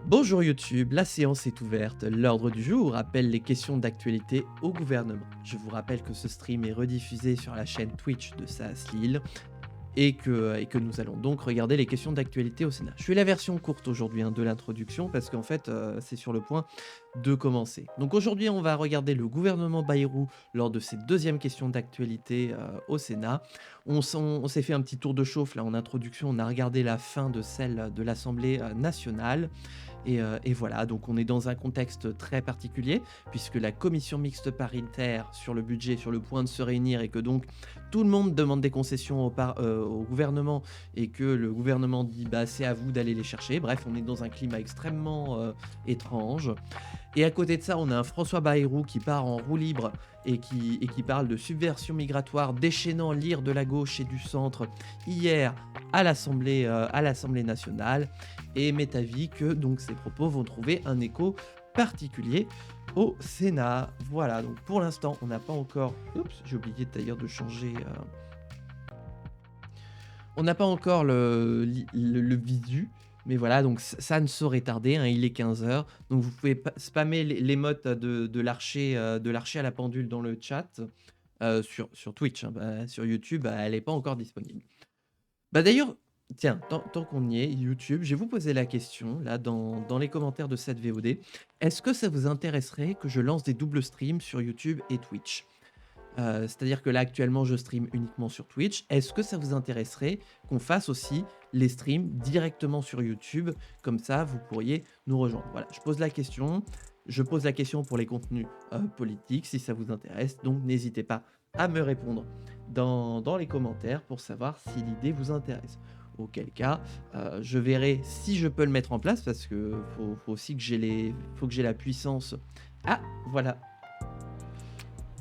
Bonjour YouTube, la séance est ouverte. L'ordre du jour rappelle les questions d'actualité au gouvernement. Je vous rappelle que ce stream est rediffusé sur la chaîne Twitch de SAAS Lille et que nous allons donc regarder les questions d'actualité au Sénat. Je fais la version courte aujourd'hui de l'introduction parce qu'en fait c'est sur le point de commencer. Donc aujourd'hui on va regarder le gouvernement Bayrou lors de ses deuxièmes questions d'actualité au Sénat. On s'est fait un petit tour de chauffe là en introduction, on a regardé la fin de celle de l'Assemblée nationale. Et voilà, donc on est dans un contexte très particulier, puisque la commission mixte paritaire sur le budget est sur le point de se réunir et que donc tout le monde demande des concessions au gouvernement et que le gouvernement dit bah c'est à vous d'aller les chercher. Bref, on est dans un climat extrêmement étrange. Et à côté de ça, on a un François Bayrou qui part en roue libre et qui parle de subversion migratoire, déchaînant l'ire de la gauche et du centre hier à l'Assemblée nationale, et m'est avis que donc ces propos vont trouver un écho particulier au Sénat. Voilà, donc pour l'instant, on n'a pas encore... Oups, j'ai oublié d'ailleurs de changer... On n'a pas encore le visu, mais voilà, donc ça ne saurait tarder, il est 15h, donc vous pouvez spammer l'émote de l'archer à la pendule dans le chat, sur Twitch, sur YouTube, elle n'est pas encore disponible. Bah d'ailleurs, tiens, tant qu'on y est, YouTube, je vais vous poser la question, là, dans les commentaires de cette VOD. Est-ce que ça vous intéresserait que je lance des doubles streams sur YouTube et Twitch? C'est-à-dire que là, actuellement, je stream uniquement sur Twitch. Est-ce que ça vous intéresserait qu'on fasse aussi les streams directement sur YouTube? Comme ça, vous pourriez nous rejoindre. Voilà, je pose la question. Je pose la question pour les contenus politiques, si ça vous intéresse. Donc, n'hésitez pas à me répondre dans les commentaires pour savoir si l'idée vous intéresse. Auquel cas, je verrai si je peux le mettre en place, parce que faut aussi que faut que j'ai la puissance. Ah, voilà.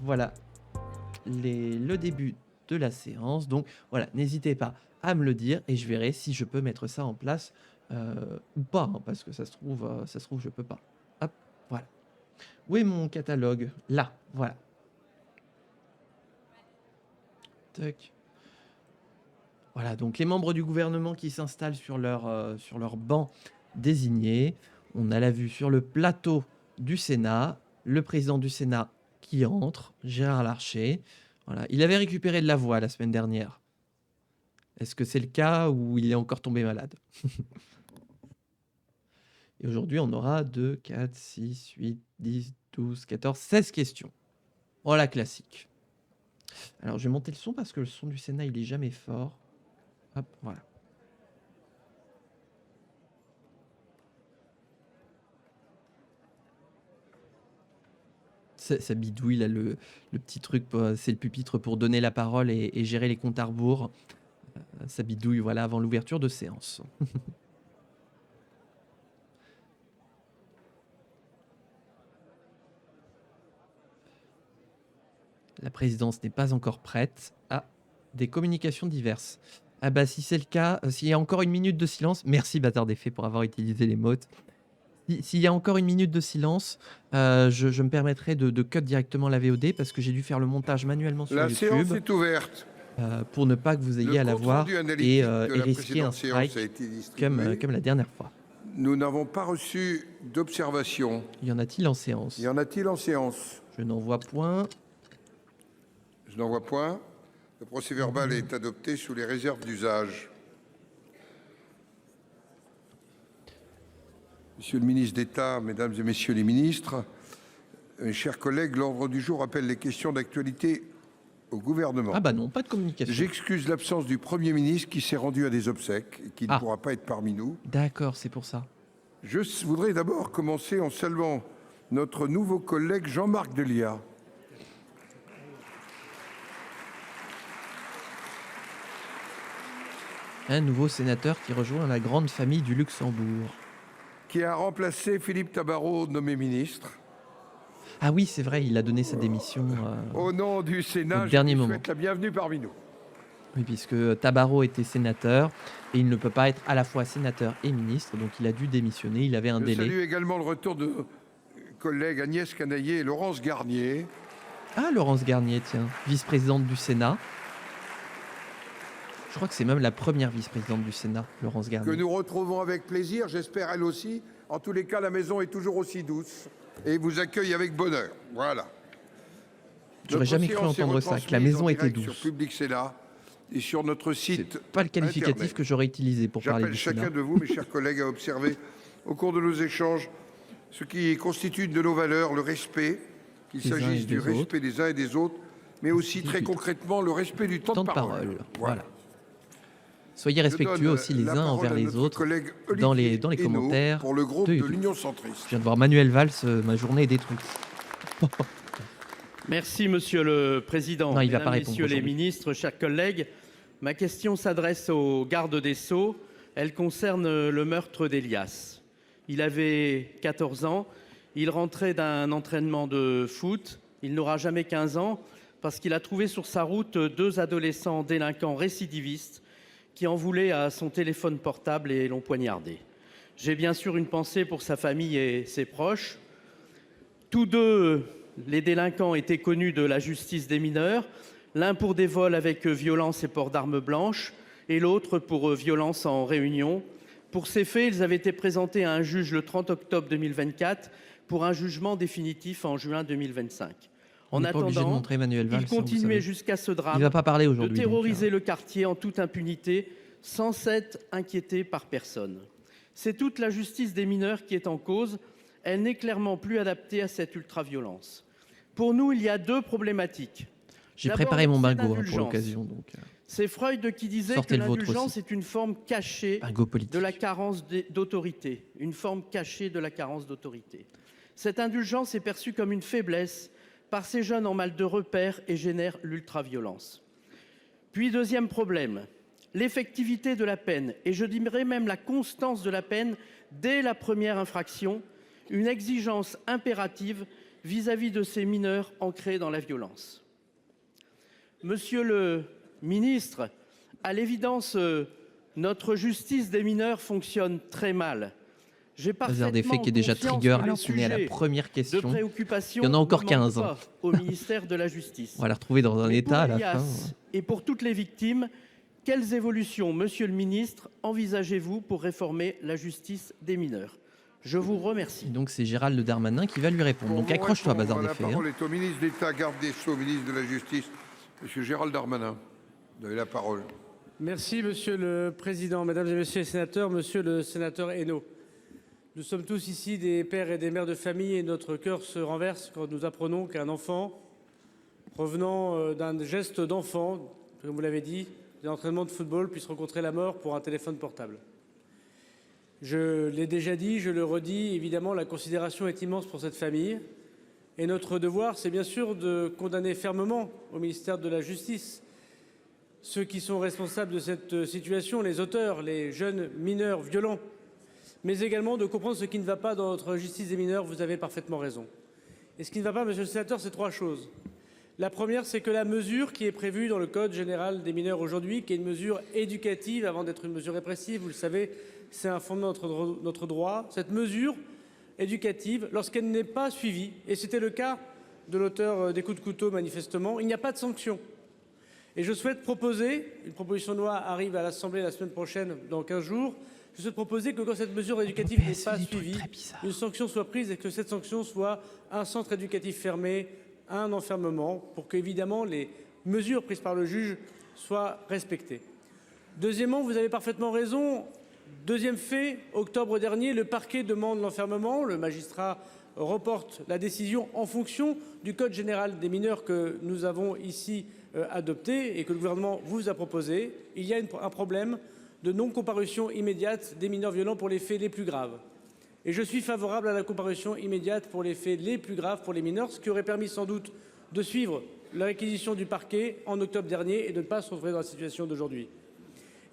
Voilà le début de la séance. Donc voilà, n'hésitez pas à me le dire et je verrai si je peux mettre ça en place ou pas, parce que ça se trouve je peux pas. Hop, voilà. Où est mon catalogue? Là, voilà. Tac. Voilà, donc les membres du gouvernement qui s'installent sur leur banc désigné. On a la vue sur le plateau du Sénat, le président du Sénat qui entre, Gérard Larcher. Voilà. Il avait récupéré de la voix la semaine dernière. Est-ce que c'est le cas ou il est encore tombé malade? Et aujourd'hui, on aura 2, 4, 6, 8, 10, 12, 14, 16 questions. Voilà, classique. Alors, je vais monter le son parce que le son du Sénat, il est jamais fort. Hop, voilà. Ça bidouille, là, le petit truc, c'est le pupitre pour donner la parole et gérer les comptes à rebours. Ça bidouille, voilà, avant l'ouverture de séance. La présidence n'est pas encore prête. Ah, des communications diverses. Ah bah si c'est le cas, s'il y a encore une minute de silence, merci Bâtard des Fées pour avoir utilisé les mots. S'il y a encore une minute de silence, je me permettrai de cut directement la VOD parce que j'ai dû faire le montage manuellement sur La YouTube. séance est ouverte. Pour ne pas que vous ayez à la voir et risquer un strike comme la dernière fois. Nous n'avons pas reçu d'observation. Y en a-t-il en séance? Y en a-t-il en séance? Je n'en vois point. Je n'en vois point. Le procès-verbal est adopté sous les réserves d'usage. Monsieur le ministre d'État, mesdames et messieurs les ministres, mes chers collègues, l'ordre du jour appelle les questions d'actualité au gouvernement. Ah bah non, pas de communication. J'excuse l'absence du Premier ministre qui s'est rendu à des obsèques et qui ne pourra pas être parmi nous. D'accord, c'est pour ça. Je voudrais d'abord commencer en saluant notre nouveau collègue Jean-Marc Delia. Un nouveau sénateur qui rejoint la grande famille du Luxembourg. Qui a remplacé Philippe Tabarot, nommé ministre. Ah oui, c'est vrai, il a donné sa démission. Au nom du Sénat, je vous souhaite souhaite la bienvenue parmi nous. Oui, puisque Tabarot était sénateur et il ne peut pas être à la fois sénateur et ministre, donc il a dû démissionner, il avait un délai. Je salue également le retour de collègues Agnès Canaillé et Laurence Garnier. Ah, Laurence Garnier, tiens, vice-présidente du Sénat. Je crois que c'est même la première vice-présidente du Sénat, Laurence Garnier. Que nous retrouvons avec plaisir, j'espère elle aussi, En tous les cas, la maison est toujours aussi douce et vous accueille avec bonheur. Voilà. J'aurais jamais cru entendre ça, que la maison était douce. Sur Public Sénat et sur notre site. C'est pas le qualificatif Internet. que j'aurais utilisé pour parler J'appelle du Sénat. chacun de vous, mes chers collègues, à observer au cours de nos échanges ce qui constitue une de nos valeurs, le respect, qu'il Des uns et s'agisse du des autres. respect des uns et des autres, mais aussi très concrètement le respect du temps de parole. Voilà. Soyez respectueux aussi les uns envers les autres dans les commentaires pour le groupe de de YouTube. l'Union centriste. Je viens de voir Manuel Valls, ma journée est détruite. Merci, Monsieur le Président. Non, il va pas Mesdames, répondre Messieurs les aujourd'hui. ministres, chers collègues, ma question s'adresse au garde des Sceaux. Elle concerne le meurtre d'Elias. Il avait 14 ans. Il rentrait d'un entraînement de foot. Il n'aura jamais 15 ans parce qu'il a trouvé sur sa route 2 adolescents délinquants récidivistes qui en voulaient à son téléphone portable et l'ont poignardé. J'ai bien sûr une pensée pour sa famille et ses proches. Tous 2, les délinquants, étaient connus de la justice des mineurs, l'un pour des vols avec violence et port d'armes blanches, et l'autre pour violence en réunion. Pour ces faits, ils avaient été présentés à un juge le 30 octobre 2024 pour un jugement définitif en juin 2025. On En n'est pas obligé de attendant, montrer Manuel Valls, ils hein, vous continuaient savez. jusqu'à ce Il drame va pas parler de aujourd'hui. terroriser le quartier en toute impunité, sans s'être inquiété par personne. C'est toute la justice des mineurs qui est en cause. Elle n'est clairement plus adaptée à cette ultra-violence. Pour nous, il y a 2 problématiques. J'ai D'abord, préparé mon l'excès bingo pour d'indulgence. l'occasion. Donc, C'est Freud qui disait que sortez le vôtre l'indulgence aussi. est une forme cachée bingo politique. de la carence d'autorité. Une forme cachée de la carence d'autorité. Cette indulgence est perçue comme une faiblesse par ces jeunes en mal de repère et génère l'ultra-violence. Puis, deuxième problème, l'effectivité de la peine, et je dirais même la constance de la peine dès la première infraction, une exigence impérative vis-à-vis de ces mineurs ancrés dans la violence. Monsieur le ministre, à l'évidence, notre justice des mineurs fonctionne très mal. J'ai Réserve des faits parfaitement qui est déjà conscience trigger que les alors qu'on est à la sujets première de question. préoccupation Il y en a encore ne manquent 15, hein. pas au ministère de la Justice. On va la retrouver dans un Mais état à pour la fin. Elias et pour toutes les victimes, quelles évolutions, monsieur le ministre, envisagez-vous pour réformer la justice des mineurs? Je vous remercie. Et donc c'est Gérald Darmanin qui va lui répondre. Pour Donc vous accroche-toi, répondre, bazar des la faits. parole est au ministre d'État, garde des Sceaux, ministre de la Justice, monsieur Gérald Darmanin. Vous avez la parole. Merci Monsieur le Président, Mesdames et Messieurs les sénateurs, Monsieur le sénateur Hainaut. Nous sommes tous ici des pères et des mères de famille et notre cœur se renverse quand nous apprenons qu'un enfant, provenant d'un geste d'enfant, comme vous l'avez dit, d'un entraînement de football, puisse rencontrer la mort pour un téléphone portable. Je l'ai déjà dit, je le redis, évidemment la considération est immense pour cette famille. Et notre devoir, c'est bien sûr de condamner fermement au ministère de la Justice ceux qui sont responsables de cette situation, les auteurs, les jeunes mineurs violents, mais également de comprendre ce qui ne va pas dans notre justice des mineurs, vous avez parfaitement raison. Et ce qui ne va pas, monsieur le sénateur, c'est 3 choses. La première, c'est que la mesure qui est prévue dans le Code général des mineurs aujourd'hui, qui est une mesure éducative avant d'être une mesure répressive, vous le savez, c'est un fondement de notre droit, cette mesure éducative, lorsqu'elle n'est pas suivie, et c'était le cas de l'auteur des coups de couteau manifestement, il n'y a pas de sanction. Et je souhaite proposer, une proposition de loi arrive à l'Assemblée la semaine prochaine, dans 15 jours, je souhaite proposer que quand cette mesure éducative n'est pas suivie, une sanction soit prise et que cette sanction soit un centre éducatif fermé, un enfermement, pour qu'évidemment les mesures prises par le juge soient respectées. Deuxièmement, vous avez parfaitement raison. Deuxième fait, octobre dernier, le parquet demande l'enfermement, le magistrat reporte la décision en fonction du Code général des mineurs que nous avons ici adopté et que le gouvernement vous a proposé. Il y a un problème de non-comparution immédiate des mineurs violents pour les faits les plus graves. Et je suis favorable à la comparution immédiate pour les faits les plus graves pour les mineurs, ce qui aurait permis sans doute de suivre la réquisition du parquet en octobre dernier et de ne pas se retrouver dans la situation d'aujourd'hui.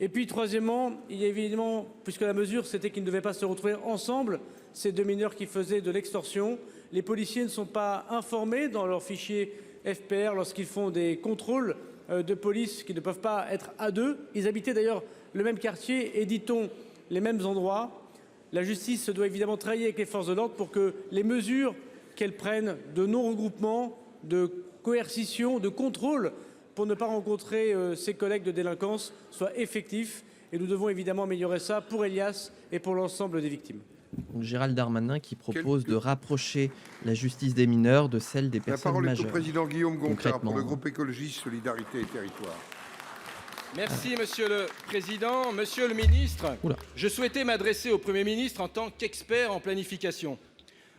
Et puis troisièmement, il y a évidemment, puisque la mesure c'était qu'ils ne devaient pas se retrouver ensemble, ces 2 mineurs qui faisaient de l'extorsion, les policiers ne sont pas informés dans leur fichier FPR lorsqu'ils font des contrôles de police qui ne peuvent pas être à 2. Ils habitaient d'ailleurs le même quartier et, dit-on, les mêmes endroits. La justice doit évidemment travailler avec les forces de l'ordre pour que les mesures qu'elles prennent de non-regroupement, de coercition, de contrôle pour ne pas rencontrer ses collègues de délinquance soient effectifs. Et nous devons évidemment améliorer ça pour Elias et pour l'ensemble des victimes. Donc, Gérald Darmanin qui propose de rapprocher la justice des mineurs de celle des La personnes parole est au majeures. président Guillaume Gontard pour le Concrètement. groupe écologiste Solidarité et Territoires. Merci, Monsieur le Président. Monsieur le Ministre, Oula. je souhaitais m'adresser au Premier ministre en tant qu'expert en planification.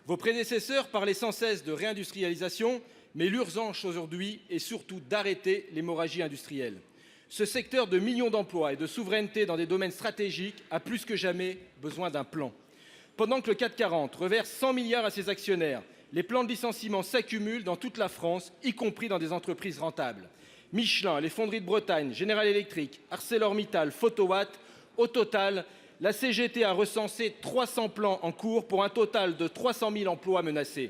Vos prédécesseurs parlaient sans cesse de réindustrialisation, mais l'urgence aujourd'hui est surtout d'arrêter l'hémorragie industrielle. Ce secteur de millions d'emplois et de souveraineté dans des domaines stratégiques a plus que jamais besoin d'un plan. Pendant que le CAC 40 reverse 100 milliards à ses actionnaires, les plans de licenciement s'accumulent dans toute la France, y compris dans des entreprises rentables. Michelin, les fonderies de Bretagne, General Electric, ArcelorMittal, Photowatt, au total, la CGT a recensé 300 plans en cours pour un total de 300 000 emplois menacés.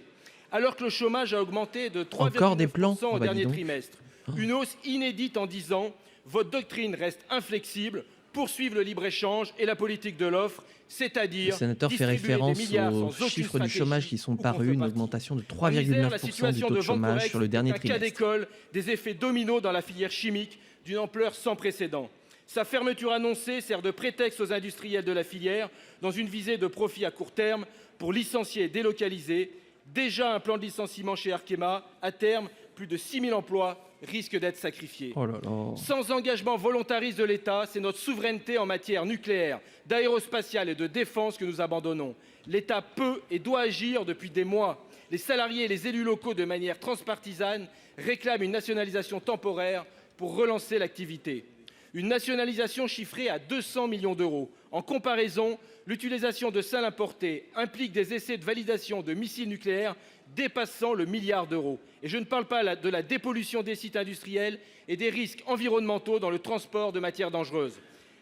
Alors que le chômage a augmenté de Encore des plans 3,9% au Bah, dis dernier donc. trimestre, une hausse inédite en 10 ans, votre doctrine reste inflexible, poursuivre le libre-échange et la politique de l'offre, Le c'est-à-dire sénateur fait distribuer des référence milliards aux sans aucune chiffres du stratégie chômage qui sont ou parus, une contrepartie. augmentation de En Isère, la 3,9% du situation taux de de chômage Vancorex sur le dernier est un cas trimestre. d'école des effets dominos dans la filière chimique d'une ampleur sans précédent. Sa fermeture annoncée sert de prétexte aux industriels de la filière dans une visée de profit à court terme pour licencier et délocaliser. Déjà un plan de licenciement chez Arkema, à terme, plus de 6 000 emplois risquent d'être sacrifiés. Oh là là. Sans engagement volontariste de l'État, c'est notre souveraineté en matière nucléaire, d'aérospatiale et de défense que nous abandonnons. L'État peut et doit agir depuis des mois. Les salariés et les élus locaux, de manière transpartisane, réclament une nationalisation temporaire pour relancer l'activité. Une nationalisation chiffrée à 200 millions d'euros. En comparaison, l'utilisation de sels importés implique des essais de validation de missiles nucléaires dépassant le milliard d'euros. Et je ne parle pas de la dépollution des sites industriels et des risques environnementaux dans le transport de matières dangereuses.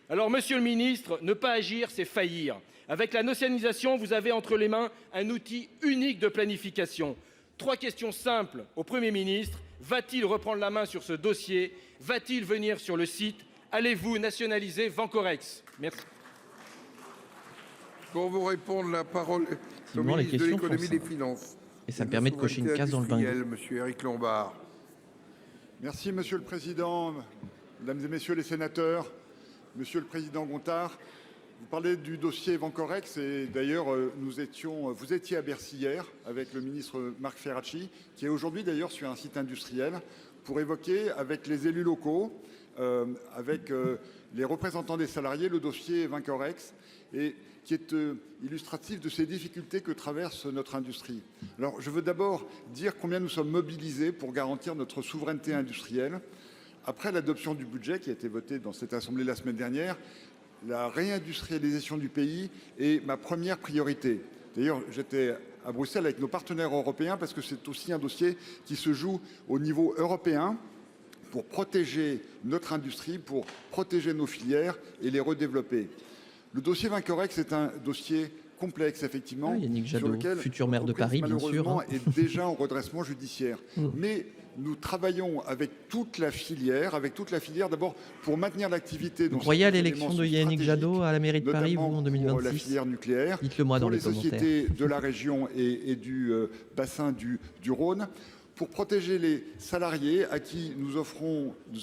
Alors, Monsieur le Ministre, ne pas agir, c'est faillir. Avec la nationalisation, vous avez entre les mains un outil unique de planification. 3 questions simples au Premier ministre. Va-t-il reprendre la main sur ce dossier? Va-t-il venir sur le site? Allez-vous nationaliser Vancorex? Merci. Pour vous répondre, la parole est au Effectivement, les ministre de questions font l'économie et des ça. finances. Et ça de la permet de cocher une souveraineté case dans le bingo. industrielle, Monsieur Éric Lombard. Merci, Monsieur le Président, Mesdames et Messieurs les sénateurs, Monsieur le Président Gontard. Vous parlez du dossier Vancorex et d'ailleurs vous étiez à Bercy hier avec le ministre Marc Ferracci, qui est aujourd'hui d'ailleurs sur un site industriel pour évoquer avec les élus locaux, avec les représentants des salariés, le dossier Vancorex, et qui est illustratif de ces difficultés que traverse notre industrie. Alors, je veux d'abord dire combien nous sommes mobilisés pour garantir notre souveraineté industrielle. Après l'adoption du budget qui a été voté dans cette Assemblée la semaine dernière, la réindustrialisation du pays est ma première priorité. D'ailleurs, j'étais à Bruxelles avec nos partenaires européens parce que c'est aussi un dossier qui se joue au niveau européen pour protéger notre industrie, pour protéger nos filières et les redévelopper. Le dossier Vancorex est un dossier complexe, effectivement, Yannick sur Jadot, lequel futur maire de l'entreprise, Paris, bien sûr. malheureusement, est déjà en redressement judiciaire. Mais nous travaillons avec toute la filière d'abord pour maintenir l'activité. Vous croyez à l'élection de Yannick Jadot à la mairie de Paris, vous, en Pour la 2026? filière nucléaire, Dites-le moi dans pour les les commentaires. sociétés de la région et du bassin du Rhône, pour protéger les salariés à qui nous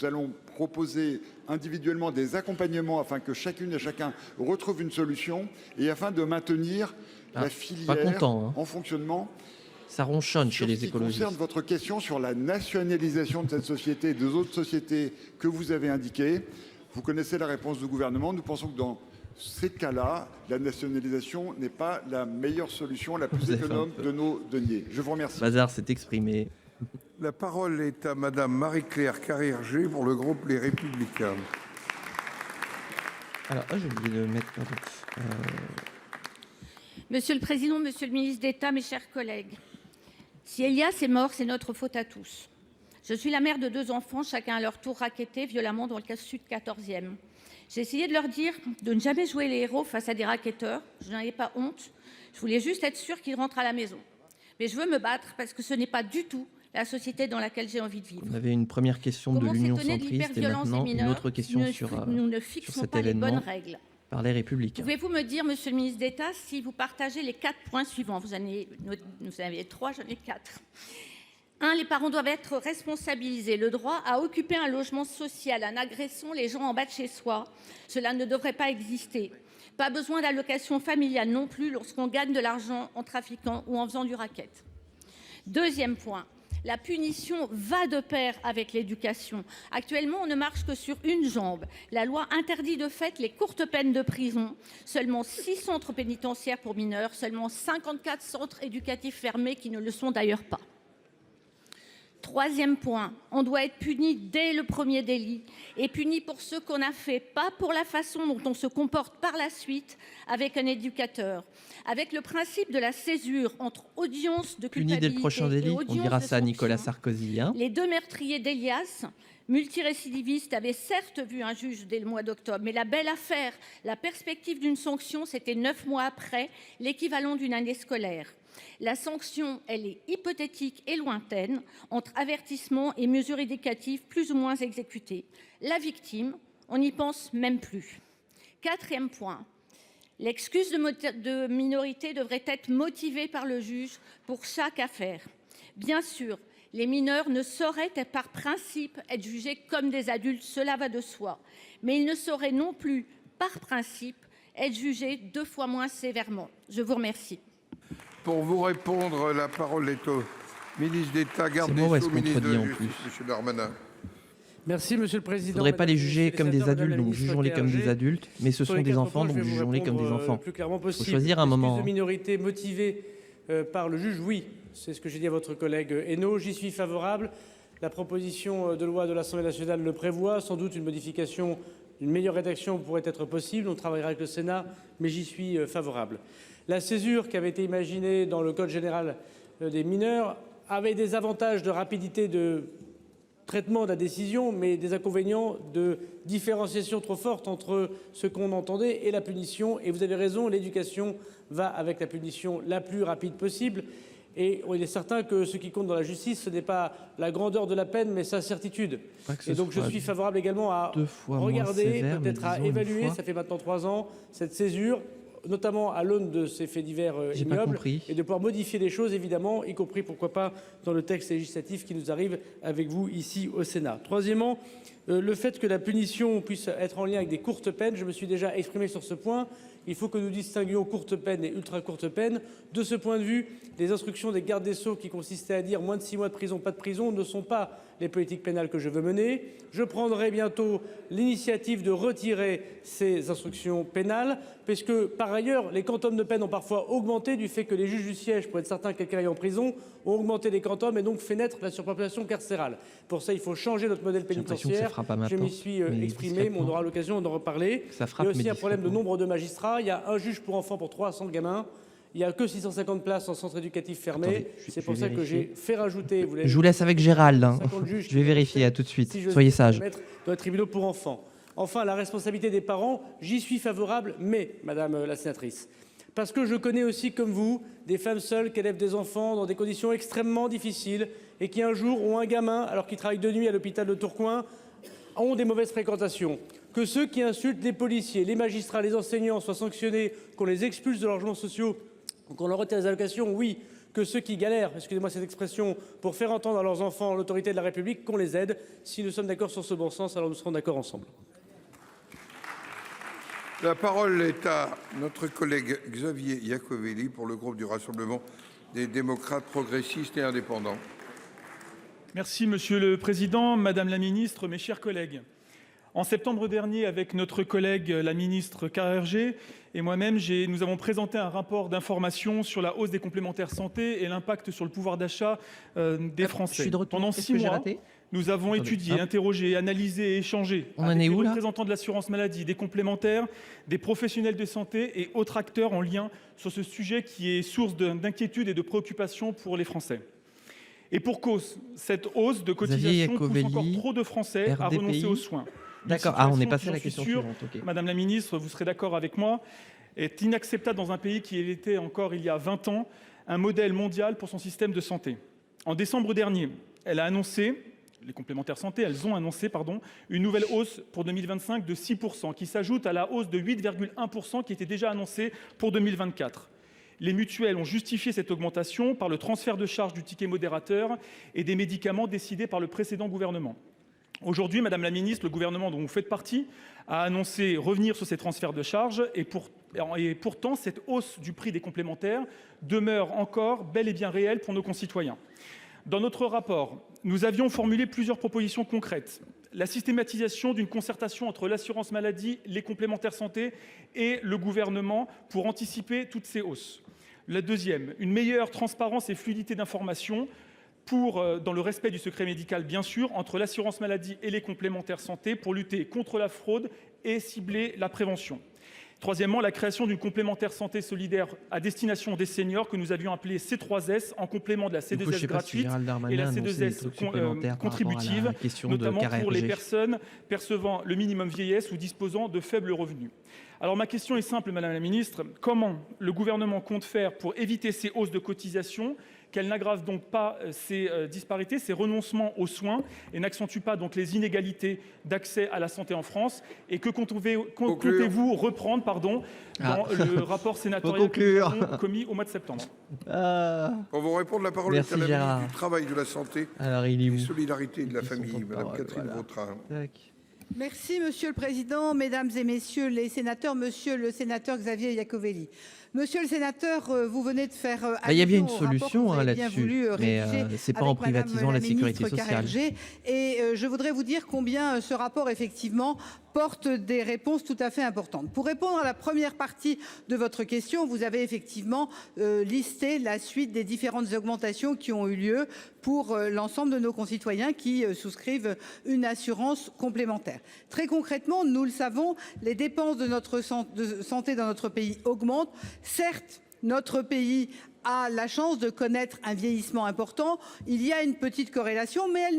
allons proposer individuellement des accompagnements afin que chacune et chacun retrouve une solution et afin de maintenir la filière en fonctionnement. Ça ronchonne chez Sur les ce qui écologistes. concerne votre question sur la nationalisation de cette société et des autres sociétés que vous avez indiquées, vous connaissez la réponse du gouvernement. Nous pensons que dans ces cas-là, la nationalisation n'est pas la meilleure solution, la plus Vous avez fait économe un peu. de nos deniers. Je vous remercie. Bazar s'est exprimé. La parole est à Madame Marie-Claire Carrère-Gé pour le groupe Les Républicains. Alors, j'ai oublié de mettre. Pardon. Monsieur le Président, Monsieur le ministre d'État, mes chers collègues, si Elias est mort, c'est notre faute à tous. Je suis la mère de 2 enfants, chacun à leur tour rackettés violemment dans le cas sud 14e. J'ai essayé de leur dire de ne jamais jouer les héros face à des racketteurs. Je n'en ai pas honte. Je voulais juste être sûre qu'ils rentrent à la maison. Mais je veux me battre parce que ce n'est pas du tout la société dans laquelle j'ai envie de vivre. On avait une première question de Comment l'Union s'étonner de centriste et l'hyperviolence des maintenant une mineurs autre question si sur nous ne sur fixons cet pas les bonnes événement règles? par les Républicains. Pouvez-vous me dire, Monsieur le ministre d'État, si vous partagez les 4 points suivants? Vous en avez 3, j'en ai 4. 1. Les parents doivent être responsabilisés. Le droit à occuper un logement social en agressant les gens en bas de chez soi, cela ne devrait pas exister. Pas besoin d'allocation familiale non plus lorsqu'on gagne de l'argent en trafiquant ou en faisant du racket. Deuxième point, la punition va de pair avec l'éducation. Actuellement, on ne marche que sur une jambe. La loi interdit de fait les courtes peines de prison. Seulement 6 centres pénitentiaires pour mineurs, seulement 54 centres éducatifs fermés qui ne le sont d'ailleurs pas. Troisième point, on doit être puni dès le premier délit et puni pour ce qu'on a fait, pas pour la façon dont on se comporte par la suite avec un éducateur. Avec le principe de la césure entre audience de culpabilité Puni dès le prochain délit, et on audience dira de ça à Nicolas sanction. Sarkozy. Hein. Les 2 meurtriers d'Elias, multirécidivistes, avaient certes vu un juge dès le mois d'octobre, mais la belle affaire, la perspective d'une sanction, c'était 9 mois après, l'équivalent d'une année scolaire. La sanction, elle est hypothétique et lointaine, entre avertissement et mesures éducatives plus ou moins exécutées. La victime, on n'y pense même plus. Quatrième point, l'excuse de minorité devrait être motivée par le juge pour chaque affaire. Bien sûr, les mineurs ne sauraient par principe être jugés comme des adultes, cela va de soi. Mais ils ne sauraient non plus, par principe, être jugés 2 fois moins sévèrement. Je vous remercie. Pour vous répondre, la parole est au ministre d'État, garde des moi, Sceaux, est-ce ministre de qu'on la te dit en Justice, M. Darmanin. Merci, Monsieur le Il Président. ne faudrait pas Mesdames les et juger messieurs comme les des sénateurs, adultes, Madame la donc ministre jugeons-les comme des Clerget. adultes, mais ce Sur sont les des 4 enfants, points, je donc vais vous jugeons-les comme des répondre enfants. le plus clairement possible. Faut choisir un moment. Excuse de minorité motivée par le juge, oui. C'est ce que j'ai dit à votre collègue Hainaut. J'y suis favorable. La proposition de loi de l'Assemblée nationale le prévoit. Sans doute une modification, une meilleure rédaction pourrait être possible. On travaillera avec le Sénat, mais j'y suis favorable. La césure qui avait été imaginée dans le Code général des mineurs avait des avantages de rapidité de traitement de la décision, mais des inconvénients de différenciation trop forte entre ce qu'on entendait et la punition. Et vous avez raison, l'éducation va avec la punition la plus rapide possible. Et il est certain que ce qui compte dans la justice, ce n'est pas la grandeur de la peine, mais sa certitude. Et donc je suis favorable également à 2 fois moins regarder, sévère, mais peut-être à disons une évaluer, fois. ça fait maintenant 3 ans, cette césure, notamment à l'aune de ces faits divers J'ai pas ignobles, compris. et de pouvoir modifier les choses, évidemment, y compris, pourquoi pas, dans le texte législatif qui nous arrive avec vous ici au Sénat. Troisièmement, le fait que la punition puisse être en lien avec des courtes peines, je me suis déjà exprimé sur ce point. Il faut que nous distinguions courte peine et ultra courte peine. De ce point de vue, les instructions des gardes des Sceaux qui consistaient à dire moins de 6 mois de prison, pas de prison, ne sont pas les politiques pénales que je veux mener. Je prendrai bientôt l'initiative de retirer ces instructions pénales, puisque par ailleurs, les quantums de peine ont parfois augmenté du fait que les juges du siège, pour être certains que quelqu'un est en prison, ont augmenté les quantums et donc fait naître la surpopulation carcérale. Pour ça, il faut changer notre modèle J'ai l'impression que ça pénitentiaire. fera pas Je maintenant, m'y suis mais exprimé, mais on discrètement. aura l'occasion d'en reparler. Ça Il y frappe, a aussi mais un problème de discrètement. nombre de magistrats. Il y a un juge pour enfant pour 300 gamins. Il n'y a que 650 places en centre éducatif fermé. Attendez, C'est je pour vais ça que vérifier. j'ai fait rajouter. Je vous laisse avec Gérald. Hein. 50 juges Je vais vérifier, à tout de suite. si je Soyez suis sage. mettre dans les tribunaux pour enfants. Enfin, la responsabilité des parents, j'y suis favorable, mais, madame la sénatrice, parce que je connais aussi, comme vous, des femmes seules qui élèvent des enfants dans des conditions extrêmement difficiles et qui un jour ont un gamin, alors qu'ils travaillent de nuit à l'hôpital de Tourcoing, ont des mauvaises fréquentations. Que ceux qui insultent les policiers, les magistrats, les enseignants soient sanctionnés, qu'on les expulse de leurs logements sociaux, qu'on leur retire les allocations, oui. Que ceux qui galèrent, excusez-moi cette expression, pour faire entendre à leurs enfants l'autorité de la République, qu'on les aide. Si nous sommes d'accord sur ce bon sens, alors nous serons d'accord ensemble. La parole est à notre collègue Xavier Iacovelli pour le groupe du Rassemblement des démocrates progressistes et indépendants. Merci Monsieur le Président, Madame la Ministre, mes chers collègues. En septembre dernier, avec notre collègue la ministre Carrère et moi-même, nous avons présenté un rapport d'information sur la hausse des complémentaires santé et l'impact sur le pouvoir d'achat des Français. Je suis de retour. Pendant Qu'est-ce 6 que j'ai mois, raté ? nous avons Attendez, étudié, hop. interrogé, analysé et échangé On en avec est les où, là représentants de l'assurance maladie, des complémentaires, des professionnels de santé et autres acteurs en lien sur ce sujet qui est source d'inquiétude et de préoccupation pour les Français. Et pour cause, cette hausse de cotisation pousse encore trop de Français à RDPI. renoncer aux soins. D'accord. Une Ah, on est situation passé qui, à la j'en suis question sûr, suivante. Ok. Madame la Ministre, vous serez d'accord avec moi, est inacceptable dans un pays qui était encore il y a 20 ans un modèle mondial pour son système de santé. En décembre dernier, elles ont annoncé une nouvelle hausse pour 2025 de 6%, qui s'ajoute à la hausse de 8,1% qui était déjà annoncée pour 2024. Les mutuelles ont justifié cette augmentation par le transfert de charge du ticket modérateur et des médicaments décidés par le précédent gouvernement. Aujourd'hui, Madame la Ministre, le gouvernement dont vous faites partie a annoncé revenir sur ces transferts de charges et pour Et pourtant, cette hausse du prix des complémentaires demeure encore bel et bien réelle pour nos concitoyens. Dans notre rapport, nous avions formulé plusieurs propositions concrètes. La systématisation d'une concertation entre l'assurance maladie, les complémentaires santé et le gouvernement pour anticiper toutes ces hausses. La deuxième, une meilleure transparence et fluidité d'information dans le respect du secret médical, bien sûr, entre l'assurance maladie et les complémentaires santé pour lutter contre la fraude et cibler la prévention. Troisièmement, la création d'une complémentaire santé solidaire à destination des seniors que nous avions appelée C3S en complément de la C2S gratuite et la C2S contributive, notamment pour les personnes percevant le minimum vieillesse ou disposant de faibles revenus. Alors ma question est simple, Madame la Ministre. Comment le gouvernement compte faire pour éviter ces hausses de cotisations, qu'elles n'aggravent donc pas ces disparités, ces renoncements aux soins et n'accentuent pas donc les inégalités d'accès à la santé en France? Et que comptez-vous reprendre dans le rapport sénatorial que nous avons commis au mois de septembre? Pour vous répondre, la parole est à la ministre du Travail, de la Santé et des Solidarités de la Famille, Madame Catherine Vautrin. Merci, Monsieur le Président, Mesdames et Messieurs les sénateurs, Monsieur le sénateur Xavier Iacovelli. Monsieur le sénateur, vous venez de faire il y a bien une solution là-dessus, mais c'est pas en privatisant la sécurité sociale. Et je voudrais vous dire combien ce rapport, effectivement, porte des réponses tout à fait importantes. Pour répondre à la première partie de votre question, vous avez effectivement listé la suite des différentes augmentations qui ont eu lieu pour l'ensemble de nos concitoyens qui souscrivent une assurance complémentaire. Très concrètement, nous le savons, les dépenses de santé dans notre pays augmentent. Certes, notre pays a la chance de connaître un vieillissement important. Il y a une petite corrélation, mais elle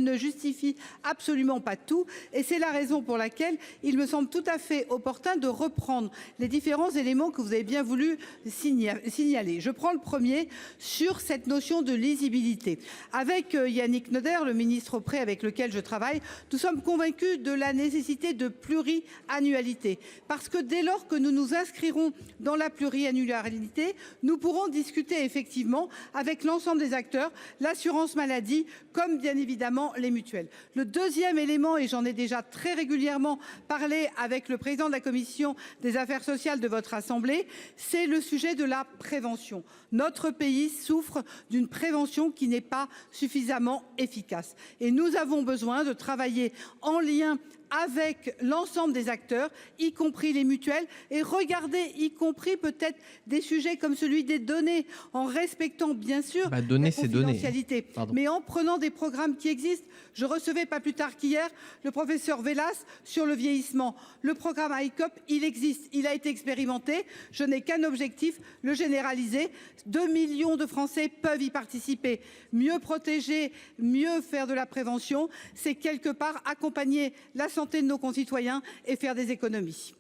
ne justifie absolument pas tout. Et c'est la raison pour laquelle il me semble tout à fait opportun de reprendre les différents éléments que vous avez bien voulu signaler. Je prends le premier sur cette notion de lisibilité. Avec Yannick Neuder, le ministre auprès avec lequel je travaille, nous sommes convaincus de la nécessité de pluriannualité. Parce que dès lors que nous nous inscrirons dans la pluriannualité, nous pourrons discuter effectivement avec l'ensemble des acteurs, l'assurance maladie, comme bien évidemment les mutuelles. Le deuxième élément, et j'en ai déjà très régulièrement parlé avec le président de la commission des affaires sociales de votre assemblée, c'est le sujet de la prévention. Notre pays souffre d'une prévention qui n'est pas suffisamment efficace. Et nous avons besoin de travailler en lien avec l'ensemble des acteurs, y compris les mutuelles, et regarder y compris peut-être des sujets comme celui des données, en respectant bien sûr la confidentialité, mais en prenant des programmes qui existent. Je recevais pas plus tard qu'hier le professeur Vélas sur le vieillissement. Le programme ICOP, il existe, il a été expérimenté. Je n'ai qu'un objectif, le généraliser. 2 millions de Français peuvent y participer. Mieux protéger, mieux faire de la prévention, c'est quelque part accompagner la santé de nos concitoyens et faire des économies.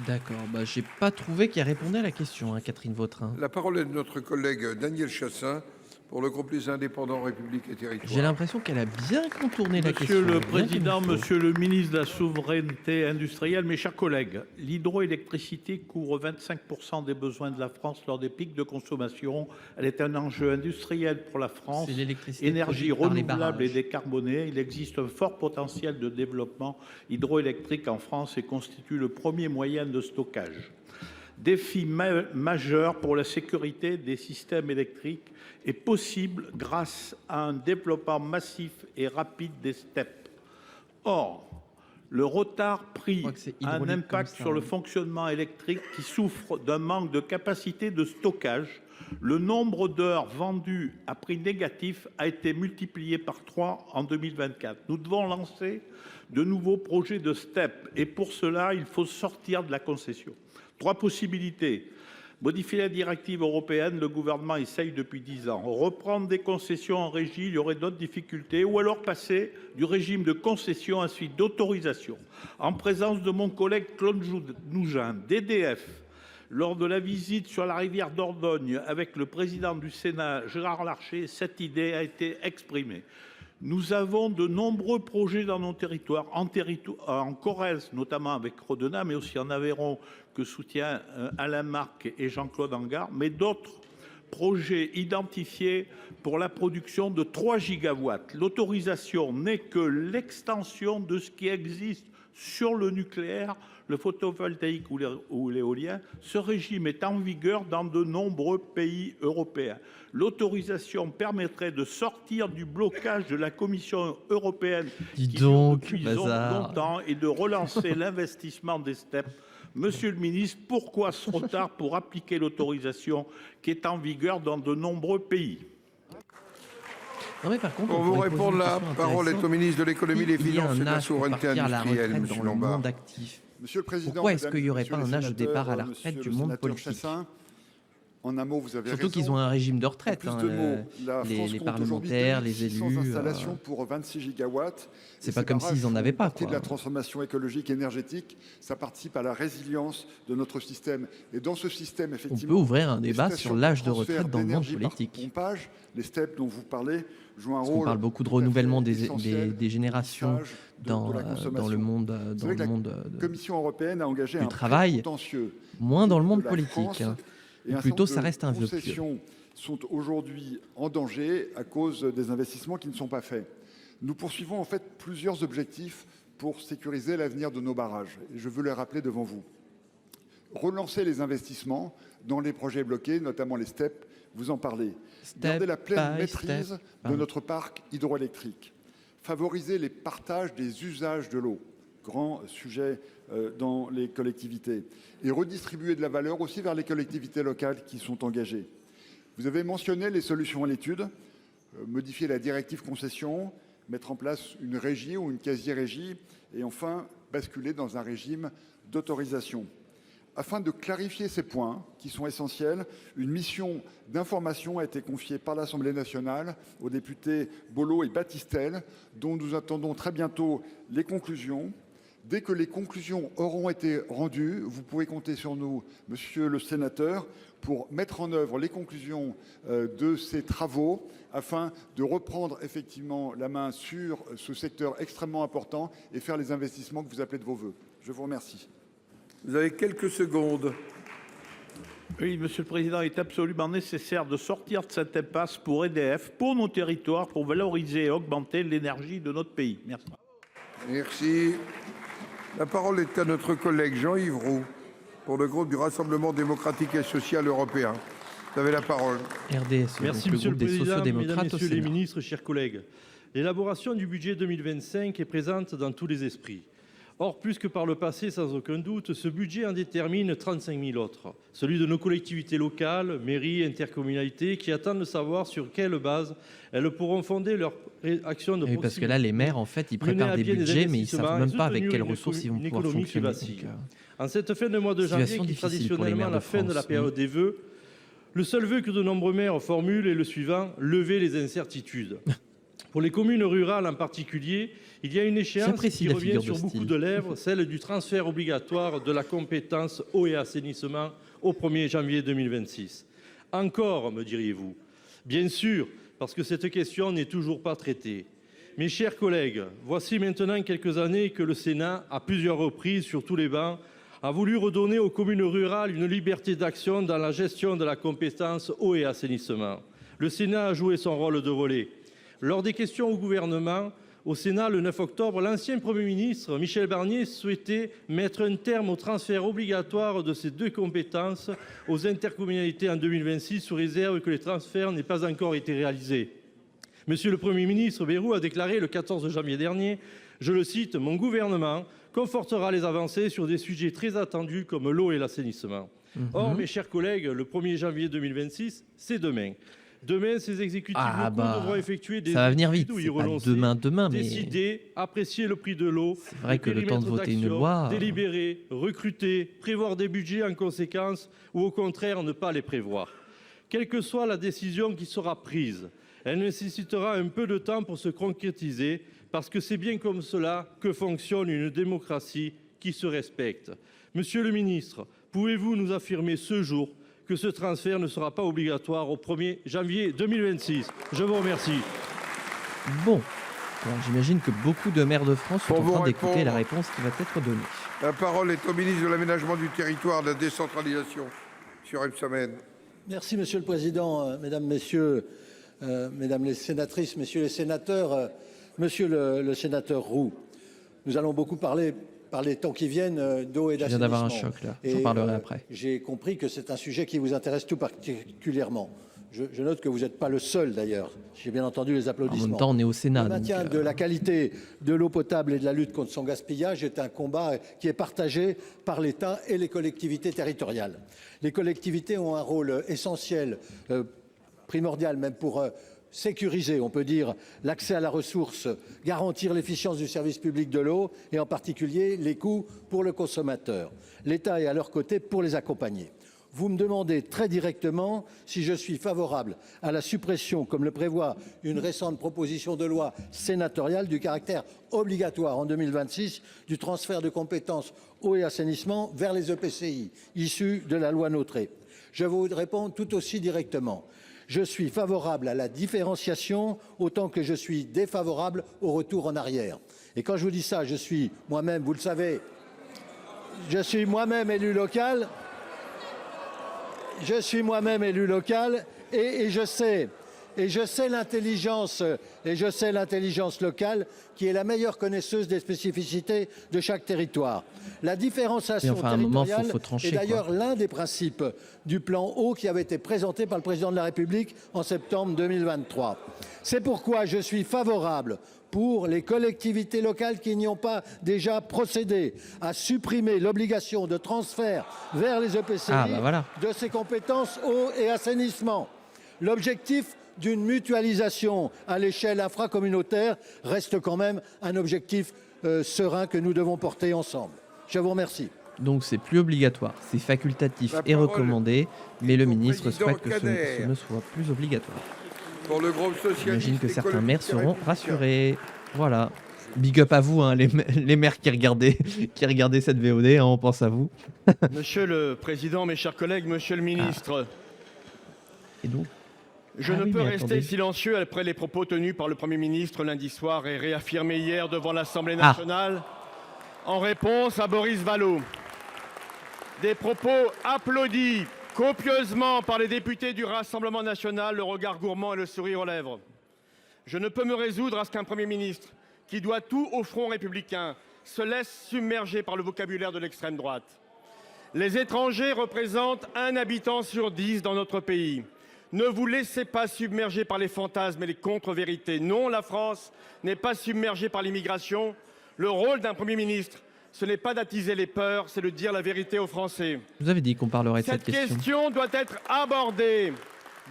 D'accord, j'ai pas trouvé qu'elle répondait à la question, Catherine Vautrin. La parole est de notre collègue Daniel Chassain pour le groupe Les Indépendants République et Territoires. J'ai l'impression qu'elle a bien contourné la question. Monsieur le Président, Monsieur le ministre de la Souveraineté industrielle, mes chers collègues, l'hydroélectricité couvre 25% des besoins de la France lors des pics de consommation. Elle est un enjeu industriel pour la France. Énergie renouvelable et décarbonée, il existe un fort potentiel de développement hydroélectrique en France et constitue le premier moyen de stockage. Défi majeur pour la sécurité des systèmes électriques est possible grâce à un développement massif et rapide des STEP. Or, le retard pris a un impact sur le fonctionnement électrique qui souffre d'un manque de capacité de stockage. Le nombre d'heures vendues à prix négatif a été multiplié par 3 en 2024. Nous devons lancer de nouveaux projets de STEP et pour cela, il faut sortir de la concession. 3 possibilités. Modifier la directive européenne, le gouvernement essaye depuis 10 ans. Reprendre des concessions en régie, il y aurait d'autres difficultés. Ou alors passer du régime de concession à celui d'autorisation. En présence de mon collègue Claude Nougin, d'EDF, lors de la visite sur la rivière Dordogne avec le président du Sénat, Gérard Larcher, cette idée a été exprimée. Nous avons de nombreux projets dans nos territoires, en Corrèze, notamment avec Rodena, mais aussi en Aveyron, que soutient Alain Marc et Jean-Claude Angard, mais d'autres projets identifiés pour la production de 3 gigawatts. L'autorisation n'est que l'extension de ce qui existe Sur le nucléaire, le photovoltaïque ou l'éolien, ce régime est en vigueur dans de nombreux pays européens. L'autorisation permettrait de sortir du blocage de la Commission européenne Dis qui dure donc, depuis bazar. longtemps et de relancer l'investissement des STEP. Monsieur le ministre, pourquoi trop tard pour appliquer l'autorisation qui est en vigueur dans de nombreux pays? Non mais par contre, Pour on vous pourrait poser répondre, une la question parole est au intéressante. ministre de l'économie, des Il y a finances et un de la âge pour souveraineté partir à la industrielle, retraite monsieur dans le Lombard. monde actif. Monsieur le Président, Pourquoi est-ce mesdames qu'il n'y et aurait messieurs pas les un âge de départ à la sénateurs, retraite monsieur du le monde sénateur politique? Chassaing, en un mot, vous avez Surtout raison. qu'ils ont un régime de En retraite, plus hein, de mots, la les France compte aujourd'hui parlementaires, les 2600 élus. installations pour 26 gigawatts. C'est Et pas ces comme barrages s'ils en font avaient pas, partie de quoi. la transformation écologique et énergétique, ça participe à la résilience de notre système. Et dans ce système, On effectivement, peut ouvrir un les débat stations sur de l'âge de transfert retraite dans le monde d'énergie par politique. pompage, les STEP dont vous parlez, jouent un Parce qu'on rôle parle beaucoup de tout à fait renouvellement essentiel des générations lissage de dans la le consommation. monde, Vous dans savez que le la monde Commission européenne a engagé du un travail, prêt contentieux moins dans le monde de la politique. France, Hein. et Ou un plutôt, certain ça reste un nombre de vœu pieux. concessions sont aujourd'hui en danger à cause des investissements qui ne sont pas faits. Nous poursuivons en fait plusieurs objectifs pour sécuriser l'avenir de nos barrages. Et je veux les rappeler devant vous. Relancer les investissements dans les projets bloqués, notamment les STEP, vous en parlez. Garder la pleine maîtrise de notre parc hydroélectrique. Favoriser les partages des usages de l'eau. Grand sujet dans les collectivités. Et redistribuer de la valeur aussi vers les collectivités locales qui sont engagées. Vous avez mentionné les solutions à l'étude, modifier la directive concession, mettre en place une régie ou une quasi-régie, et enfin basculer dans un régime d'autorisation. Afin de clarifier ces points qui sont essentiels, une mission d'information a été confiée par l'Assemblée nationale aux députés Bollot et Battistel, dont nous attendons très bientôt les conclusions. Dès que les conclusions auront été rendues, vous pouvez compter sur nous, monsieur le sénateur, pour mettre en œuvre les conclusions de ces travaux afin de reprendre effectivement la main sur ce secteur extrêmement important et faire les investissements que vous appelez de vos voeux. Je vous remercie. Vous avez quelques secondes. Oui, Monsieur le Président, il est absolument nécessaire de sortir de cette impasse pour EDF, pour nos territoires, pour valoriser et augmenter l'énergie de notre pays. Merci. Merci. La parole est à notre collègue Jean-Yves Roux pour le groupe du Rassemblement démocratique et social européen. Vous avez la parole. RDSE, Merci donc Monsieur le le groupe des Président, Mesdames, sociaux-démocrates au Messieurs les Sénat. ministres, chers collègues. L'élaboration du budget 2025 est présente dans tous les esprits. Or, plus que par le passé, sans aucun doute, ce budget en détermine 35 000 autres. Celui de nos collectivités locales, mairies, intercommunalités, qui attendent de savoir sur quelle base elles pourront fonder leur action de Oui, parce que là, les maires, en fait, ils préparent des budgets, mais ils ne savent même pas avec quelles ressources ils vont pouvoir fonctionner. Donc, en cette fin de mois de janvier, situation qui est difficile pour les traditionnellement maires de la fin de la France, période des vœux, le seul vœu que de nombreux maires formulent est le suivant: lever les incertitudes. Pour les communes rurales en particulier, il y a une échéance J'apprécie qui la revient figure sur de beaucoup style. de lèvres, celle du transfert obligatoire de la compétence eau et assainissement au 1er janvier 2026. Encore, me diriez-vous? Bien sûr, parce que cette question n'est toujours pas traitée. Mes chers collègues, voici maintenant quelques années que le Sénat, à plusieurs reprises sur tous les bancs, a voulu redonner aux communes rurales une liberté d'action dans la gestion de la compétence eau et assainissement. Le Sénat a joué son rôle de relais. Lors des questions au gouvernement, au Sénat, le 9 octobre, l'ancien Premier ministre Michel Barnier souhaitait mettre un terme au transfert obligatoire de ces deux compétences aux intercommunalités en 2026, sous réserve que les transferts n'aient pas encore été réalisés. Monsieur le Premier ministre Bayrou a déclaré le 14 janvier dernier, je le cite, « Mon gouvernement confortera les avancées sur des sujets très attendus comme l'eau et l'assainissement ». Or, mes chers collègues, le 1er janvier 2026, c'est demain. Demain, ces exécutifs locaux devront effectuer des ça va venir vite. études ou y C'est pas renoncer, demain, mais décider, apprécier le prix de l'eau, c'est vrai que le temps de voter une loi, délibérer, recruter, prévoir des budgets en conséquence ou au contraire ne pas les prévoir. Quelle que soit la décision qui sera prise, elle nécessitera un peu de temps pour se concrétiser parce que c'est bien comme cela que fonctionne une démocratie qui se respecte. Monsieur le ministre, pouvez-vous nous affirmer ce jour que ce transfert ne sera pas obligatoire au 1er janvier 2026. Je vous remercie. Bon, alors j'imagine que beaucoup de maires de France sont en train d'écouter la réponse qui va être donnée. La parole est au ministre de l'aménagement du territoire, de la décentralisation, sur Rebsamen. Merci Monsieur le Président, Mesdames, Messieurs, Mesdames les sénatrices, Messieurs les sénateurs, Monsieur le sénateur Roux. Nous allons beaucoup parler par les temps qui viennent d'eau et Je viens d'avoir un d'assainissement. choc là, j'en parlerai après. J'ai compris que c'est un sujet qui vous intéresse tout particulièrement. Je note que vous n'êtes pas le seul d'ailleurs. J'ai bien entendu les En applaudissements. même temps, on est au Sénat. Le donc, maintien de la qualité de l'eau potable et de la lutte contre son gaspillage est un combat qui est partagé par l'État et les collectivités territoriales. Les collectivités ont un rôle essentiel, primordial même pour sécuriser, on peut dire, l'accès à la ressource, garantir l'efficience du service public de l'eau et en particulier les coûts pour le consommateur. L'État est à leur côté pour les accompagner. Vous me demandez très directement si je suis favorable à la suppression, comme le prévoit une récente proposition de loi sénatoriale, du caractère obligatoire en 2026 du transfert de compétences eau et assainissement vers les EPCI, issus de la loi NOTRe. Je vous réponds tout aussi directement. Je suis favorable à la différenciation autant que je suis défavorable au retour en arrière. Et quand je vous dis ça, je suis moi-même, vous le savez, je suis moi-même élu local. Je suis moi-même élu local et je sais l'intelligence locale qui est la meilleure connaisseuse des spécificités de chaque territoire. La différenciation territoriale est d'ailleurs l'un des principes du plan eau qui avait été présenté par le président de la République en septembre 2023. C'est pourquoi je suis favorable pour les collectivités locales qui n'y ont pas déjà procédé à supprimer l'obligation de transfert vers les EPCI de ces compétences eau et assainissement. L'objectif d'une mutualisation à l'échelle infracommunautaire reste quand même un objectif serein que nous devons porter ensemble. Je vous remercie. Donc c'est plus obligatoire, c'est facultatif et recommandé, mais le ministre souhaite que ce ne soit plus obligatoire. Pour le groupe socialiste. J'imagine que certains maires seront rassurés. Voilà. Big up à vous, hein, les maires qui regardaient cette VOD, hein, on pense à vous. Monsieur le Président, mes chers collègues, Monsieur le Ministre, Et donc je ne peux rester silencieux après les propos tenus par le Premier ministre lundi soir et réaffirmés hier devant l'Assemblée nationale en réponse à Boris Vallaud. Des propos applaudis copieusement par les députés du Rassemblement national, le regard gourmand et le sourire aux lèvres. Je ne peux me résoudre à ce qu'un Premier ministre, qui doit tout au front républicain, se laisse submerger par le vocabulaire de l'extrême droite. Les étrangers représentent 1 habitant sur 10 dans notre pays. Ne vous laissez pas submerger par les fantasmes et les contre-vérités. Non, la France n'est pas submergée par l'immigration. Le rôle d'un Premier ministre, ce n'est pas d'attiser les peurs, c'est de dire la vérité aux Français. Je vous avais dit qu'on parlerait de cette question. Cette question doit être abordée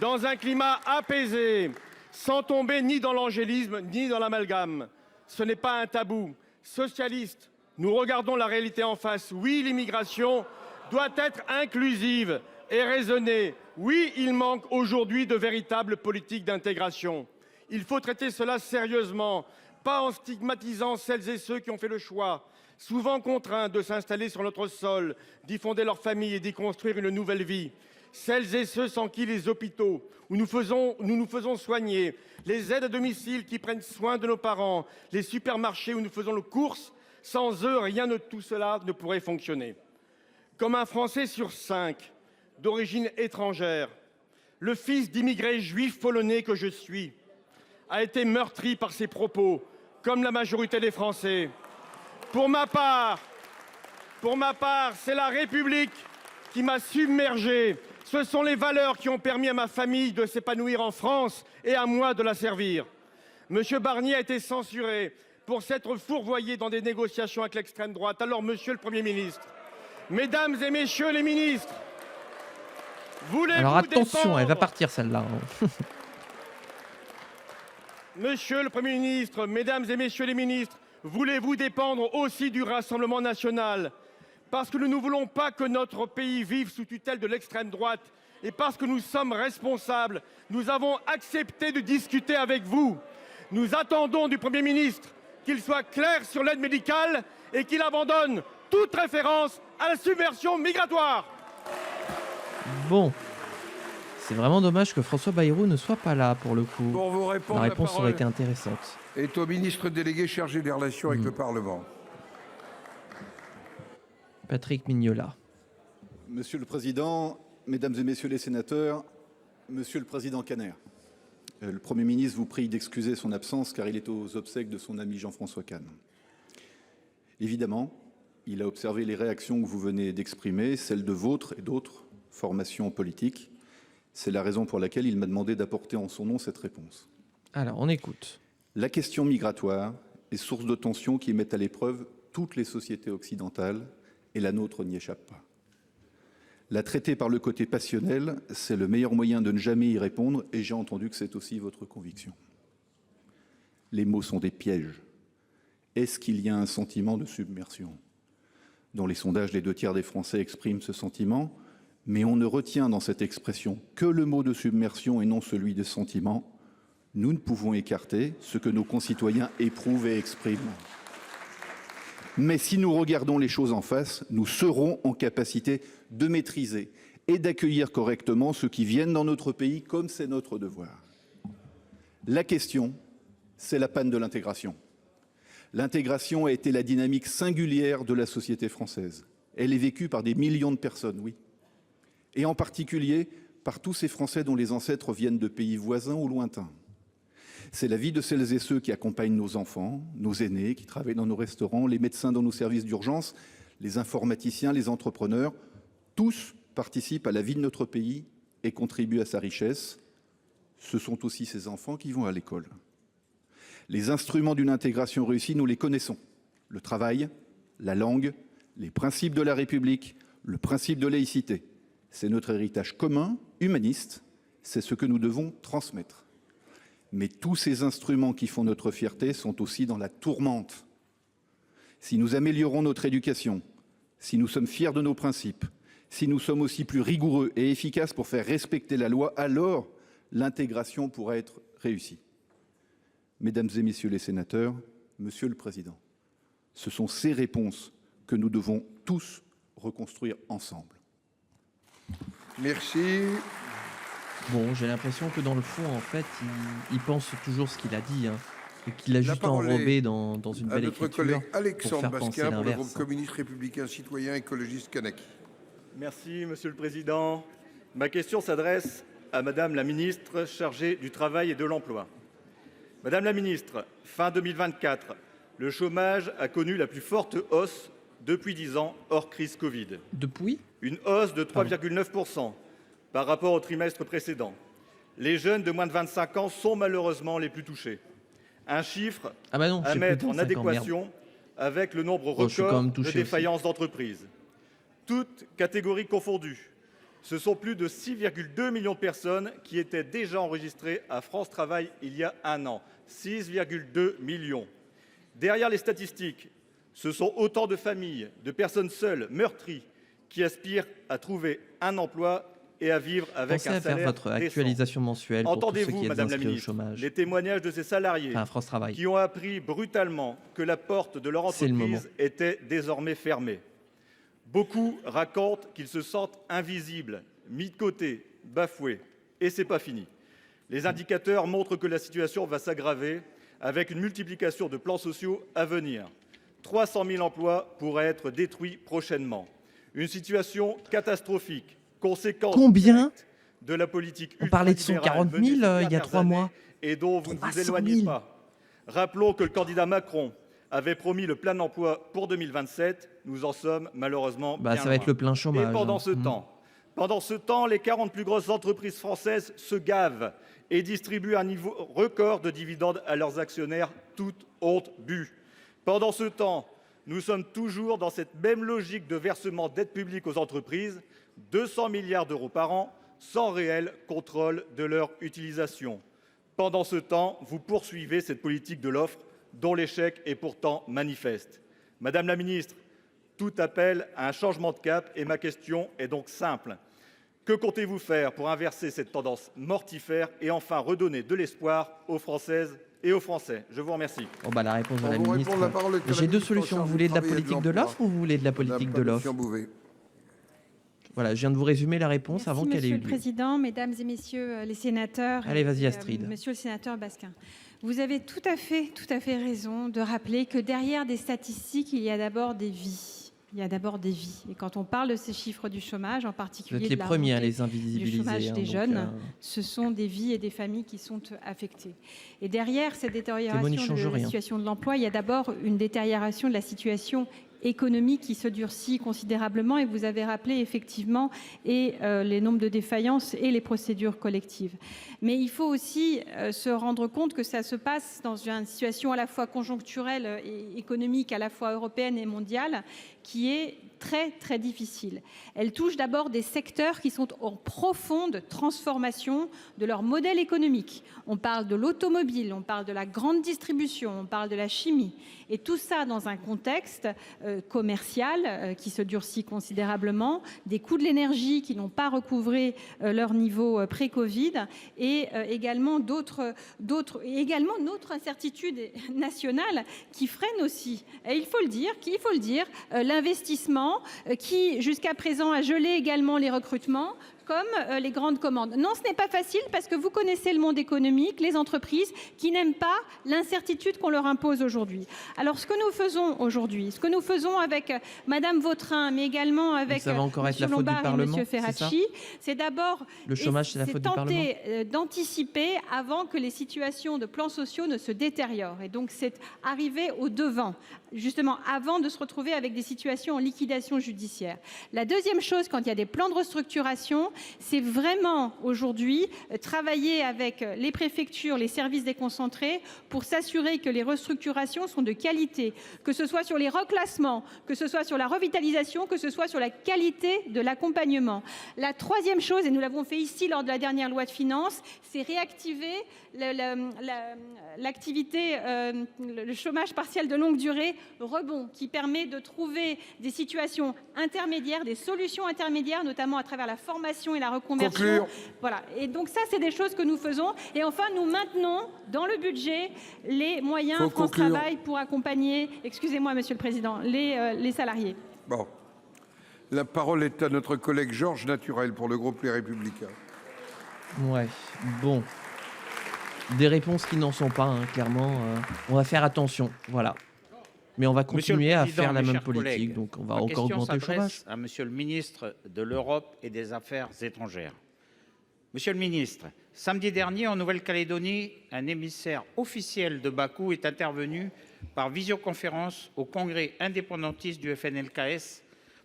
dans un climat apaisé, sans tomber ni dans l'angélisme ni dans l'amalgame. Ce n'est pas un tabou. Socialistes, nous regardons la réalité en face. Oui, l'immigration doit être inclusive et raisonnée. Oui, il manque aujourd'hui de véritables politiques d'intégration. Il faut traiter cela sérieusement, pas en stigmatisant celles et ceux qui ont fait le choix, souvent contraints de s'installer sur notre sol, d'y fonder leur famille et d'y construire une nouvelle vie. Celles et ceux sans qui les hôpitaux, où nous nous faisons soigner, les aides à domicile qui prennent soin de nos parents, les supermarchés où nous faisons nos courses, sans eux, rien de tout cela ne pourrait fonctionner. Comme un Français sur 5 d'origine étrangère, le fils d'immigrés juifs polonais que je suis a été meurtri par ses propos, comme la majorité des Français. Pour ma part, c'est la République qui m'a submergé. Ce sont les valeurs qui ont permis à ma famille de s'épanouir en France et à moi de la servir. Monsieur Barnier a été censuré pour s'être fourvoyé dans des négociations avec l'extrême droite. Alors, Monsieur le Premier ministre, Mesdames et Messieurs les ministres, voulez-vous Alors attention, dépendre... elle va partir celle-là. Monsieur le Premier ministre, Mesdames et Messieurs les ministres, voulez-vous dépendre aussi du Rassemblement national? Parce que nous ne voulons pas que notre pays vive sous tutelle de l'extrême droite et parce que nous sommes responsables, nous avons accepté de discuter avec vous. Nous attendons du Premier ministre qu'il soit clair sur l'aide médicale et qu'il abandonne toute référence à la submersion migratoire. Bon. C'est vraiment dommage que François Bayrou ne soit pas là pour le coup. Pour vous répondre, la réponse parole aurait été intéressante. Est au ministre délégué chargé des relations avec le Parlement. Patrick Mignola. Monsieur le Président, Mesdames et Messieurs les sénateurs, Monsieur le Président Caner, le Premier ministre vous prie d'excuser son absence car il est aux obsèques de son ami Jean-François Kahn. Évidemment, Il a observé les réactions que vous venez d'exprimer, celles de votre et d'autres formations politiques. C'est la raison pour laquelle il m'a demandé d'apporter en son nom cette réponse. Alors, on écoute. La question migratoire est source de tensions qui mettent à l'épreuve toutes les sociétés occidentales, et la nôtre n'y échappe pas. La traiter par le côté passionnel, c'est le meilleur moyen de ne jamais y répondre, et j'ai entendu que c'est aussi votre conviction. Les mots sont des pièges. Est-ce qu'il y a un sentiment de submersion? Dans les sondages, les 2/3 des Français expriment ce sentiment, mais on ne retient dans cette expression que le mot de submersion et non celui de sentiment. Nous ne pouvons écarter ce que nos concitoyens éprouvent et expriment. Mais si nous regardons les choses en face, nous serons en capacité de maîtriser et d'accueillir correctement ceux qui viennent dans notre pays, comme c'est notre devoir. La question, c'est la panne de l'intégration. L'intégration a été la dynamique singulière de la société française. Elle est vécue par des millions de personnes, oui. Et en particulier par tous ces Français dont les ancêtres viennent de pays voisins ou lointains. C'est la vie de celles et ceux qui accompagnent nos enfants, nos aînés, qui travaillent dans nos restaurants, les médecins dans nos services d'urgence, les informaticiens, les entrepreneurs. Tous participent à la vie de notre pays et contribuent à sa richesse. Ce sont aussi ces enfants qui vont à l'école. Les instruments d'une intégration réussie, nous les connaissons. Le travail, la langue, les principes de la République, le principe de laïcité. C'est notre héritage commun, humaniste. C'est ce que nous devons transmettre. Mais tous ces instruments qui font notre fierté sont aussi dans la tourmente. Si nous améliorons notre éducation, si nous sommes fiers de nos principes, si nous sommes aussi plus rigoureux et efficaces pour faire respecter la loi, alors l'intégration pourra être réussie. Mesdames et messieurs les sénateurs, Monsieur le Président, ce sont ces réponses que nous devons tous reconstruire ensemble. Merci. Bon, j'ai l'impression que dans le fond, en fait, il pense toujours ce qu'il a dit, hein, et qu'il a juste enrobé dans une belle écriture. Notre collègue pour Alexandre faire penser Basquin pour le l'inverse. groupe communiste républicain citoyen écologiste Kanaki. Merci, Monsieur le Président. Ma question s'adresse à Madame la Ministre chargée du Travail et de l'Emploi. Madame la Ministre, fin 2024, le chômage a connu la plus forte hausse depuis 10 ans, hors crise Covid. Depuis ? Une hausse de 3,9% par rapport au trimestre précédent. Les jeunes de moins de 25 ans sont malheureusement les plus touchés. Un chiffre à mettre en adéquation avec le nombre record de défaillances d'entreprises. Toutes catégories confondues, ce sont plus de 6,2 millions de personnes qui étaient déjà enregistrées à France Travail il y a un an. 6,2 millions. Derrière les statistiques, ce sont autant de familles, de personnes seules, meurtries, qui aspirent à trouver un emploi et à vivre avec Pensez un à faire salaire votre décent. actualisation mensuelle pour tous ceux Entendez-vous, qui êtes Madame la inscrits au Ministre, chômage. les témoignages de ces salariés France Travail. qui ont appris brutalement que la porte de leur C'est le moment. entreprise était désormais fermée. Beaucoup racontent qu'ils se sentent invisibles, mis de côté, bafoués. Et c'est pas fini. Les indicateurs montrent que la situation va s'aggraver avec une multiplication de plans sociaux à venir. 300 000 emplois pourraient être détruits prochainement. Une situation catastrophique, conséquence Combien de la politique On parlait de 140 000 il y a 3 mois. et dont vous ne vous 300 éloignez 000. pas. Rappelons que le candidat Macron avait promis le plein emploi pour 2027. Nous en sommes malheureusement bien Ça va être loin. le plein chômage. Et pendant ce temps, les 40 plus grosses entreprises françaises se gavent et distribuent un niveau record de dividendes à leurs actionnaires, toute honte bue. Pendant ce temps, nous sommes toujours dans cette même logique de versement d'aide publique aux entreprises, 200 milliards d'euros par an, sans réel contrôle de leur utilisation. Pendant ce temps, vous poursuivez cette politique de l'offre dont l'échec est pourtant manifeste. Madame la Ministre, tout appelle à un changement de cap et ma question est donc simple. Que comptez-vous faire pour inverser cette tendance mortifère et enfin redonner de l'espoir aux Françaises et aux Français? Je vous remercie. La réponse de la vous ministre. répondre, la parole est à la J'ai deux ministre solutions. en Vous charge voulez du de la travail et de politique de l'emploi. l'offre ou vous voulez de la politique de l'offre? Voilà, je viens de vous résumer la réponse avant qu'elle ait eu Monsieur lieu. le Président, Mesdames et Messieurs les sénateurs. Allez, vas-y, Astrid. Monsieur le sénateur Basquin, vous avez tout à fait raison de rappeler que derrière des statistiques, il y a d'abord des vies. Il y a d'abord des vies. Et quand on parle de ces chiffres du chômage, en particulier Vous êtes les de la premiers à montée les invisibiliser, du chômage hein, des donc, jeunes, ce sont des vies et des familles qui sont affectées. Et derrière cette détérioration de la situation de l'emploi, il y a d'abord une détérioration de la situation économique qui se durcit considérablement, et vous avez rappelé effectivement les nombres de défaillances et les procédures collectives. Mais il faut aussi se rendre compte que ça se passe dans une situation à la fois conjoncturelle et économique, à la fois européenne et mondiale, qui est très très difficile. Elle touche d'abord des secteurs qui sont en profonde transformation de leur modèle économique. On parle de l'automobile, on parle de la grande distribution, on parle de la chimie. Et tout ça dans un contexte commercial qui se durcit considérablement, des coûts de l'énergie qui n'ont pas recouvré leur niveau pré-Covid, et également également notre incertitude nationale qui freine aussi, et il faut le dire, l'investissement qui jusqu'à présent a gelé également les recrutements, comme les grandes commandes. Non, ce n'est pas facile parce que vous connaissez le monde économique, les entreprises qui n'aiment pas l'incertitude qu'on leur impose aujourd'hui. Alors ce que nous faisons aujourd'hui, ce que nous faisons avec Madame Vautrin, mais également avec M. Lombard et M. Ferracci, c'est d'abord tenter d'anticiper avant que les situations de plans sociaux ne se détériorent. Et donc c'est arriver au devant, justement avant de se retrouver avec des situations en liquidation judiciaire. La deuxième chose, quand il y a des plans de restructuration, c'est vraiment aujourd'hui travailler avec les préfectures, les services déconcentrés pour s'assurer que les restructurations sont de qualité, que ce soit sur les reclassements, que ce soit sur la revitalisation, que ce soit sur la qualité de l'accompagnement. La troisième chose, et nous l'avons fait ici lors de la dernière loi de finances, c'est réactiver l'activité, le chômage partiel de longue durée, rebond, qui permet de trouver des situations intermédiaires, des solutions intermédiaires, notamment à travers la formation et la reconversion. Conclure. Voilà. Et donc ça, c'est des choses que nous faisons. Et enfin, nous maintenons dans le budget les moyens France Travail pour accompagner, excusez-moi, Monsieur le Président, les salariés. Bon. La parole est à notre collègue Georges Naturel pour le groupe Les Républicains. Ouais, bon. Des réponses qui n'en sont pas, hein, clairement. On va faire attention, voilà. Mais on va continuer à faire la même politique, donc on va encore augmenter le chômage. À Monsieur le ministre de l'Europe et des Affaires étrangères. Monsieur le ministre, samedi dernier en Nouvelle-Calédonie, un émissaire officiel de Bakou est intervenu par visioconférence au congrès indépendantiste du FNLKS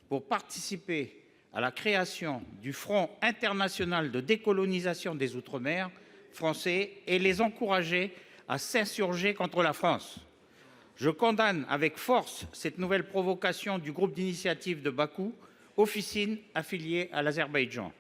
pour participer à la création du Front international de décolonisation des Outre-mer français et les encourager à s'insurger contre la France. Je condamne avec force cette nouvelle provocation du groupe d'initiative de Bakou, officine affiliée à l'Azerbaïdjan.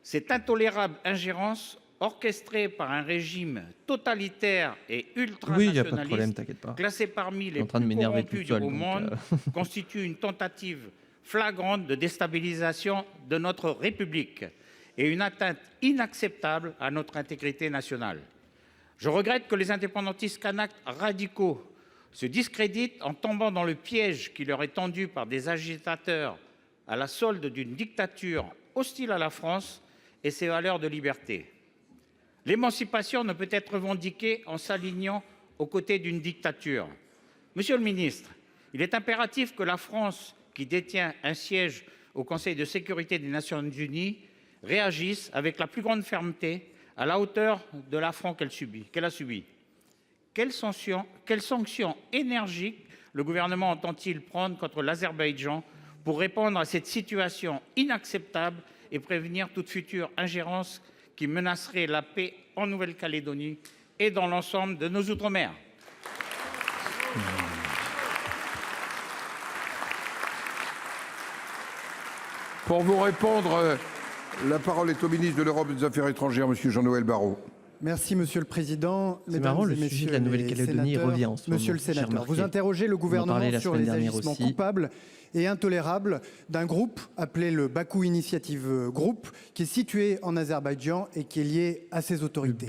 Cette intolérable ingérence orchestrée par un régime totalitaire et ultranationaliste, classé parmi les plus corrompus au monde, constitue une tentative flagrante de déstabilisation de notre République et une atteinte inacceptable à notre intégrité nationale. Je regrette que les indépendantistes kanaks radicaux se discréditent en tombant dans le piège qui leur est tendu par des agitateurs à la solde d'une dictature hostile à la France et ses valeurs de liberté. L'émancipation ne peut être revendiquée en s'alignant aux côtés d'une dictature. Monsieur le ministre, il est impératif que la France, qui détient un siège au Conseil de sécurité des Nations unies, réagisse avec la plus grande fermeté à la hauteur de l'affront qu'elle a subi. Quelles sanctions énergiques le gouvernement entend-il prendre contre l'Azerbaïdjan pour répondre à cette situation inacceptable et prévenir toute future ingérence qui menacerait la paix en Nouvelle-Calédonie et dans l'ensemble de nos Outre-mer? Pour vous répondre, la parole est au ministre de l'Europe et des Affaires étrangères, Monsieur Jean-Noël Barrot. Merci Monsieur le Président. C'est marrant, le sujet de la Nouvelle-Calédonie revient en ce moment. Monsieur le Sénateur, vous interrogez le gouvernement sur les agissements coupables et intolérables d'un groupe appelé le Bakou Initiative Group, qui est situé en Azerbaïdjan et qui est lié à ses autorités.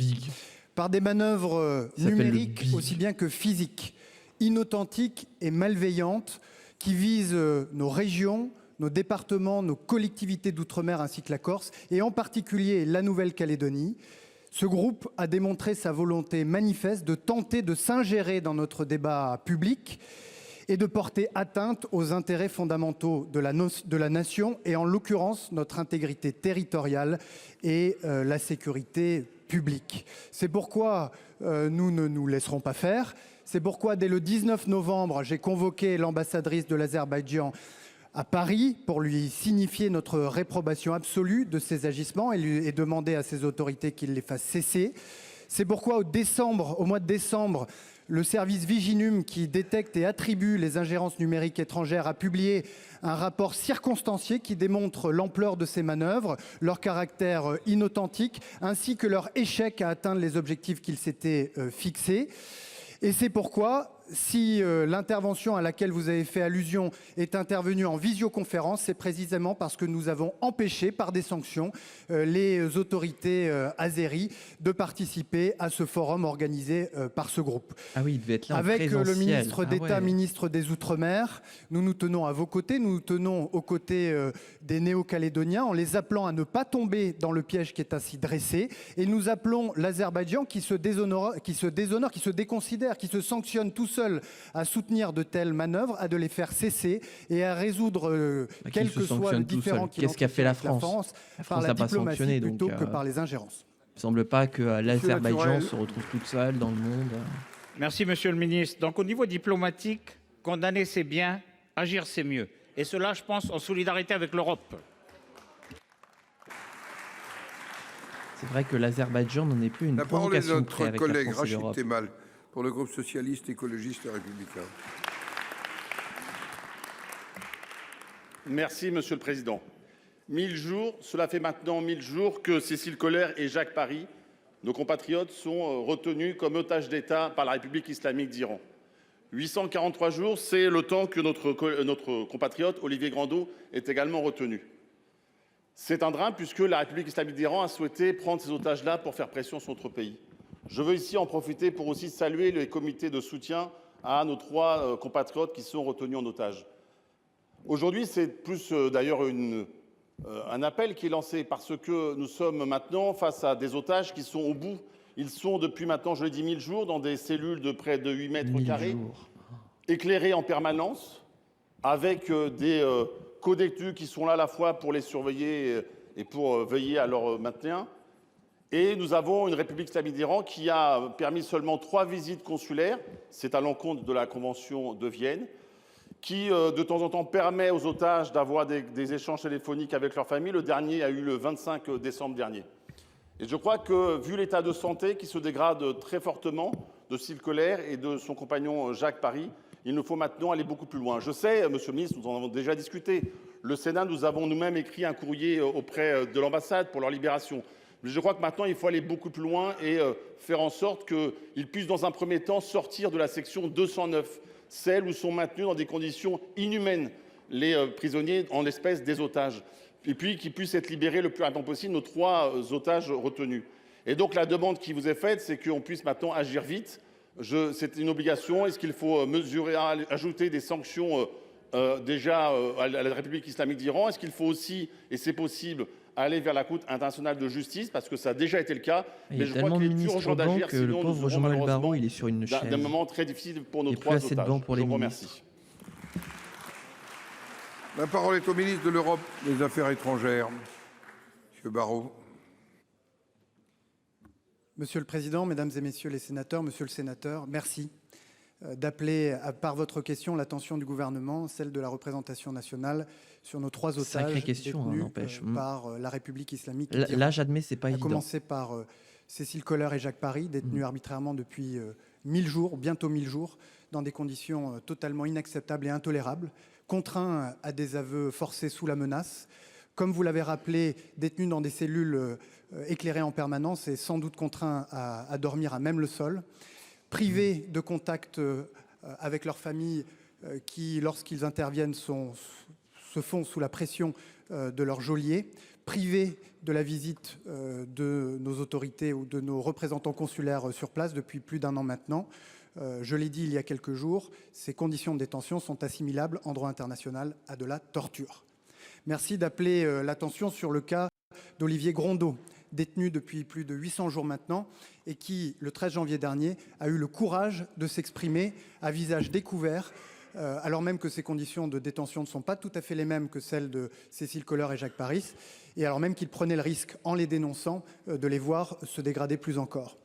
Par des manœuvres numériques aussi bien que physiques, inauthentiques et malveillantes, qui visent nos régions, nos départements, nos collectivités d'outre-mer ainsi que la Corse, et en particulier la Nouvelle-Calédonie. Ce groupe a démontré sa volonté manifeste de tenter de s'ingérer dans notre débat public et de porter atteinte aux intérêts fondamentaux de la nation, et en l'occurrence notre intégrité territoriale et la sécurité publique. C'est pourquoi nous ne nous laisserons pas faire. C'est pourquoi, dès le 19 novembre, j'ai convoqué l'ambassadrice de l'Azerbaïdjan à Paris pour lui signifier notre réprobation absolue de ces agissements et demander à ces autorités qu'ils les fassent cesser. C'est pourquoi au mois de décembre, le service Viginum, qui détecte et attribue les ingérences numériques étrangères, a publié un rapport circonstancié qui démontre l'ampleur de ces manœuvres, leur caractère inauthentique, ainsi que leur échec à atteindre les objectifs qu'ils s'étaient fixés. Et c'est pourquoi, si l'intervention à laquelle vous avez fait allusion est intervenue en visioconférence, c'est précisément parce que nous avons empêché, par des sanctions, les autorités azéries de participer à ce forum organisé par ce groupe. Ah oui, il devait être là en Avec le présentiel. ministre d'État, ouais. ministre des Outre-mer, nous nous tenons à vos côtés, nous nous tenons aux côtés des Néo-Calédoniens en les appelant à ne pas tomber dans le piège qui est ainsi dressé. Et nous appelons l'Azerbaïdjan qui se déshonore, qui se déconsidère, qui se sanctionne tout seul à soutenir de telles manœuvres, à de les faire cesser et à résoudre quel que soit le différend qui Qu'est-ce qu'a fait la France? La par France la n'a pas diplomatie sanctionné, plutôt donc, que par les ingérences. Il ne semble pas que l'Azerbaïdjan Tourelle. se retrouve toute seule dans le monde. Merci, monsieur le ministre. Donc, au niveau diplomatique, condamner, c'est bien, agir, c'est mieux. Et cela, je pense, en solidarité avec l'Europe. C'est vrai que l'Azerbaïdjan n'en est plus une La parole est à provocation près notre avec la collègue France et Rachid l'Europe. Temal pour le groupe socialiste, écologiste et républicain. Merci, Monsieur le Président. 1000 jours, cela fait maintenant 1000 jours que Cécile Collère et Jacques Paris, nos compatriotes, sont retenus comme otages d'État par la République islamique d'Iran. 843 jours, c'est le temps que notre compatriote Olivier Grandeau est également retenu. C'est un drame puisque la République islamique d'Iran a souhaité prendre ces otages-là pour faire pression sur notre pays. Je veux ici en profiter pour aussi saluer les comités de soutien à nos 3 compatriotes qui sont retenus en otage. Aujourd'hui, c'est plus d'ailleurs un appel qui est lancé parce que nous sommes maintenant face à des otages qui sont au bout. Ils sont depuis maintenant, je l'ai dit, 1000 jours dans des cellules de près de 8 mètres carrés, éclairées en permanence, avec des co-détenus qui sont là à la fois pour les surveiller et pour veiller à leur maintien. Et nous avons une République islamique d'Iran qui a permis seulement 3 visites consulaires, c'est à l'encontre de la Convention de Vienne, qui de temps en temps permet aux otages d'avoir des échanges téléphoniques avec leur famille. Le dernier a eu le 25 décembre dernier. Et je crois que, vu l'état de santé qui se dégrade très fortement de Cécile Collère et de son compagnon Jacques Paris, il nous faut maintenant aller beaucoup plus loin. Je sais, Monsieur le ministre, nous en avons déjà discuté. Le Sénat, nous avons nous-mêmes écrit un courrier auprès de l'ambassade pour leur libération. Mais je crois que maintenant, il faut aller beaucoup plus loin et faire en sorte qu'ils puissent, dans un premier temps, sortir de la section 209, celle où sont maintenus dans des conditions inhumaines les prisonniers, en l'espèce des otages, et puis qu'ils puissent être libérés le plus rapidement possible, nos 3 otages retenus. Et donc la demande qui vous est faite, c'est qu'on puisse maintenant agir vite. C'est une obligation. Est-ce qu'il faut mesurer, ajouter des sanctions déjà à la République islamique d'Iran? Est-ce qu'il faut aussi, et c'est possible, aller vers la Cour internationale de justice, parce que ça a déjà été le cas. Mais je crois qu'il est urgent d'agir, sinon le pauvre Jean-Noël Barrot, il est sur une chaise. d'un moment très difficile pour nos Il n'y a 3 plus assez de otages. bancs pour les Je vous ministres. remercie. La parole est au ministre de l'Europe et des Affaires étrangères, Monsieur Barrot. Monsieur le Président, Mesdames et Messieurs les sénateurs, Monsieur le Sénateur, merci d'appeler par votre question l'attention du gouvernement, celle de la représentation nationale, sur nos 3 otages Sacrée question, détenus n'empêche. par la République islamique Là, d'Iran. j'admets, c'est pas À évident. commencer par Cécile Collère et Jacques Paris, détenus arbitrairement depuis 1000 jours, bientôt 1000 jours, dans des conditions totalement inacceptables et intolérables, contraints à des aveux forcés sous la menace. Comme vous l'avez rappelé, détenus dans des cellules éclairées en permanence et sans doute contraints à dormir à même le sol, privés de contact avec leurs familles qui, lorsqu'ils interviennent, se font sous la pression de leur geôlier, privés de la visite de nos autorités ou de nos représentants consulaires sur place depuis plus d'1 an maintenant. Je l'ai dit il y a quelques jours, ces conditions de détention sont assimilables en droit international à de la torture. Merci d'appeler l'attention sur le cas d'Olivier Grandeau, détenu depuis plus de 800 jours maintenant et qui, le 13 janvier dernier, a eu le courage de s'exprimer à visage découvert, alors même que ces conditions de détention ne sont pas tout à fait les mêmes que celles de Cécile Collère et Jacques Paris, et alors même qu'il prenait le risque, en les dénonçant, de les voir se dégrader plus encore.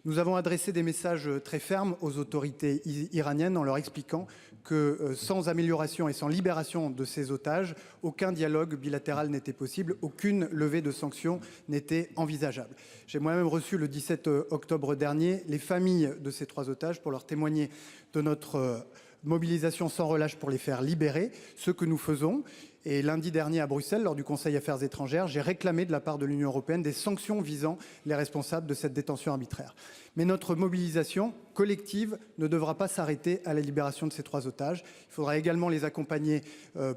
Nous avons adressé des messages très fermes aux autorités iraniennes en leur expliquant que sans amélioration et sans libération de ces otages, aucun dialogue bilatéral n'était possible, aucune levée de sanctions n'était envisageable. J'ai moi-même reçu le 17 octobre dernier les familles de ces 3 otages pour leur témoigner de notre mobilisation sans relâche pour les faire libérer, ce que nous faisons. Et lundi dernier à Bruxelles, lors du Conseil Affaires étrangères, j'ai réclamé de la part de l'Union européenne des sanctions visant les responsables de cette détention arbitraire. Mais notre mobilisation collective ne devra pas s'arrêter à la libération de ces 3 otages. Il faudra également les accompagner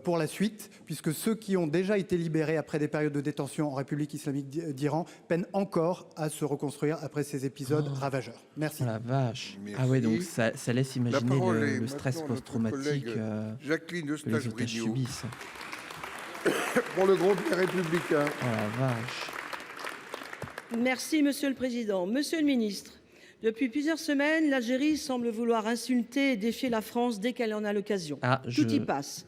pour la suite, puisque ceux qui ont déjà été libérés après des périodes de détention en République islamique d'Iran peinent encore à se reconstruire après ces épisodes ravageurs. Merci. Oh la vache. Merci. Ah ouais, donc ça laisse imaginer le stress maintenant à notre post-traumatique collègue Jacqueline que les otages Eustache-Brinio subissent. pour le groupe Les Républicains. Oh la vache. Merci, Monsieur le Président. Monsieur le Ministre, depuis plusieurs semaines, l'Algérie semble vouloir insulter et défier la France dès qu'elle en a l'occasion. Tout y passe.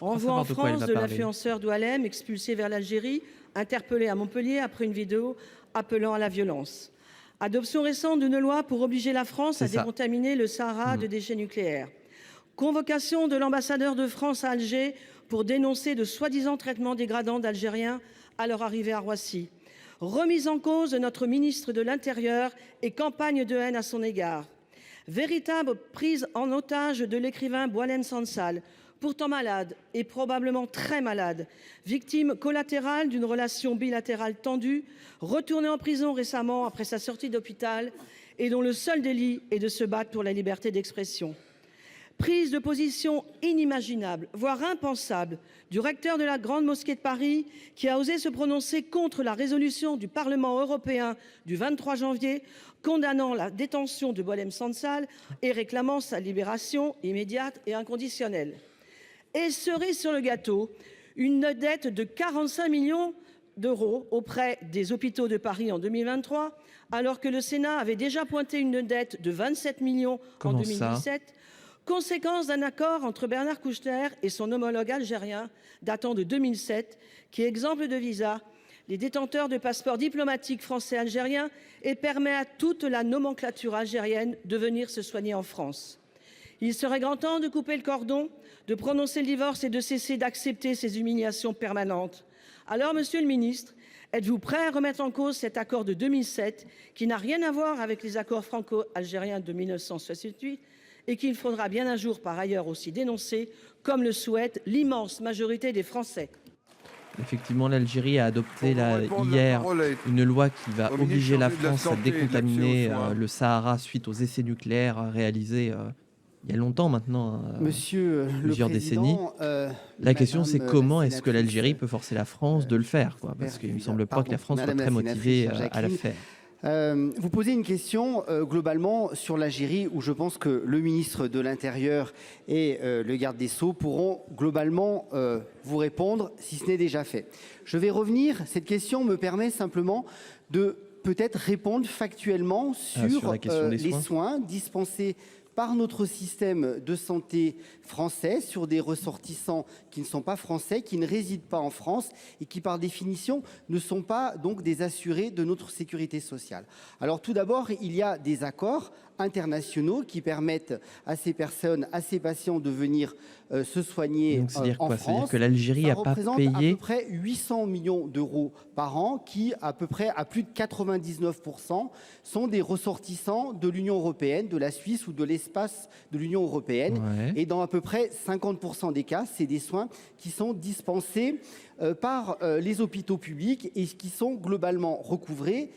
Renvoi en France de l'influenceur Doualem, expulsé vers l'Algérie, interpellé à Montpellier après une vidéo appelant à la violence. Adoption récente d'une loi pour obliger la France à décontaminer le Sahara de déchets nucléaires. Convocation de l'ambassadeur de France à Alger pour dénoncer de soi-disant traitements dégradants d'Algériens à leur arrivée à Roissy. Remise en cause de notre ministre de l'Intérieur et campagne de haine à son égard. Véritable prise en otage de l'écrivain Boualem Sansal, pourtant malade et probablement très malade, victime collatérale d'une relation bilatérale tendue, retourné en prison récemment après sa sortie d'hôpital et dont le seul délit est de se battre pour la liberté d'expression. Prise de position inimaginable, voire impensable, du recteur de la Grande Mosquée de Paris qui a osé se prononcer contre la résolution du Parlement européen du 23 janvier condamnant la détention de Boualem Sansal et réclamant sa libération immédiate et inconditionnelle. Et cerise sur le gâteau, une dette de 45 millions d'euros auprès des hôpitaux de Paris en 2023, alors que le Sénat avait déjà pointé une dette de 27 millions en 2017. Conséquence d'un accord entre Bernard Kouchner et son homologue algérien datant de 2007 qui exempte de visa les détenteurs de passeports diplomatiques français algériens et permet à toute la nomenclature algérienne de venir se soigner en France. Il serait grand temps de couper le cordon, de prononcer le divorce et de cesser d'accepter ces humiliations permanentes. Alors, Monsieur le Ministre, êtes-vous prêt à remettre en cause cet accord de 2007 qui n'a rien à voir avec les accords franco-algériens de 1968 et qu'il faudra bien un jour par ailleurs aussi dénoncer, comme le souhaite l'immense majorité des Français? Effectivement, l'Algérie a adopté hier une loi qui va obliger la France à décontaminer le Sahara suite aux essais nucléaires réalisés il y a longtemps maintenant, plusieurs décennies. La question c'est comment est-ce que l'Algérie peut forcer la France de le faire, quoi, parce qu'il ne me semble pas que la France soit très motivée à le faire. Vous posez une question globalement sur l'Algérie où je pense que le ministre de l'Intérieur et le garde des Sceaux pourront globalement vous répondre si ce n'est déjà fait. Je vais revenir, cette question me permet simplement de peut-être répondre factuellement sur les soins dispensés par notre système de santé français sur des ressortissants qui ne sont pas français, qui ne résident pas en France et qui par définition ne sont pas donc des assurés de notre sécurité sociale. Alors tout d'abord, il y a des accords internationaux qui permettent à ces personnes, à ces patients de venir se soigner en France. C'est-à-dire que l'Algérie n'a pas payé à peu près 800 millions d'euros par an qui, à peu près à plus de 99%, sont des ressortissants de l'Union européenne, de la Suisse ou de l'espace de l'Union européenne. Et dans à peu près 50% des cas, c'est des soins qui sont dispensés par les hôpitaux publics et qui sont globalement recouvrés.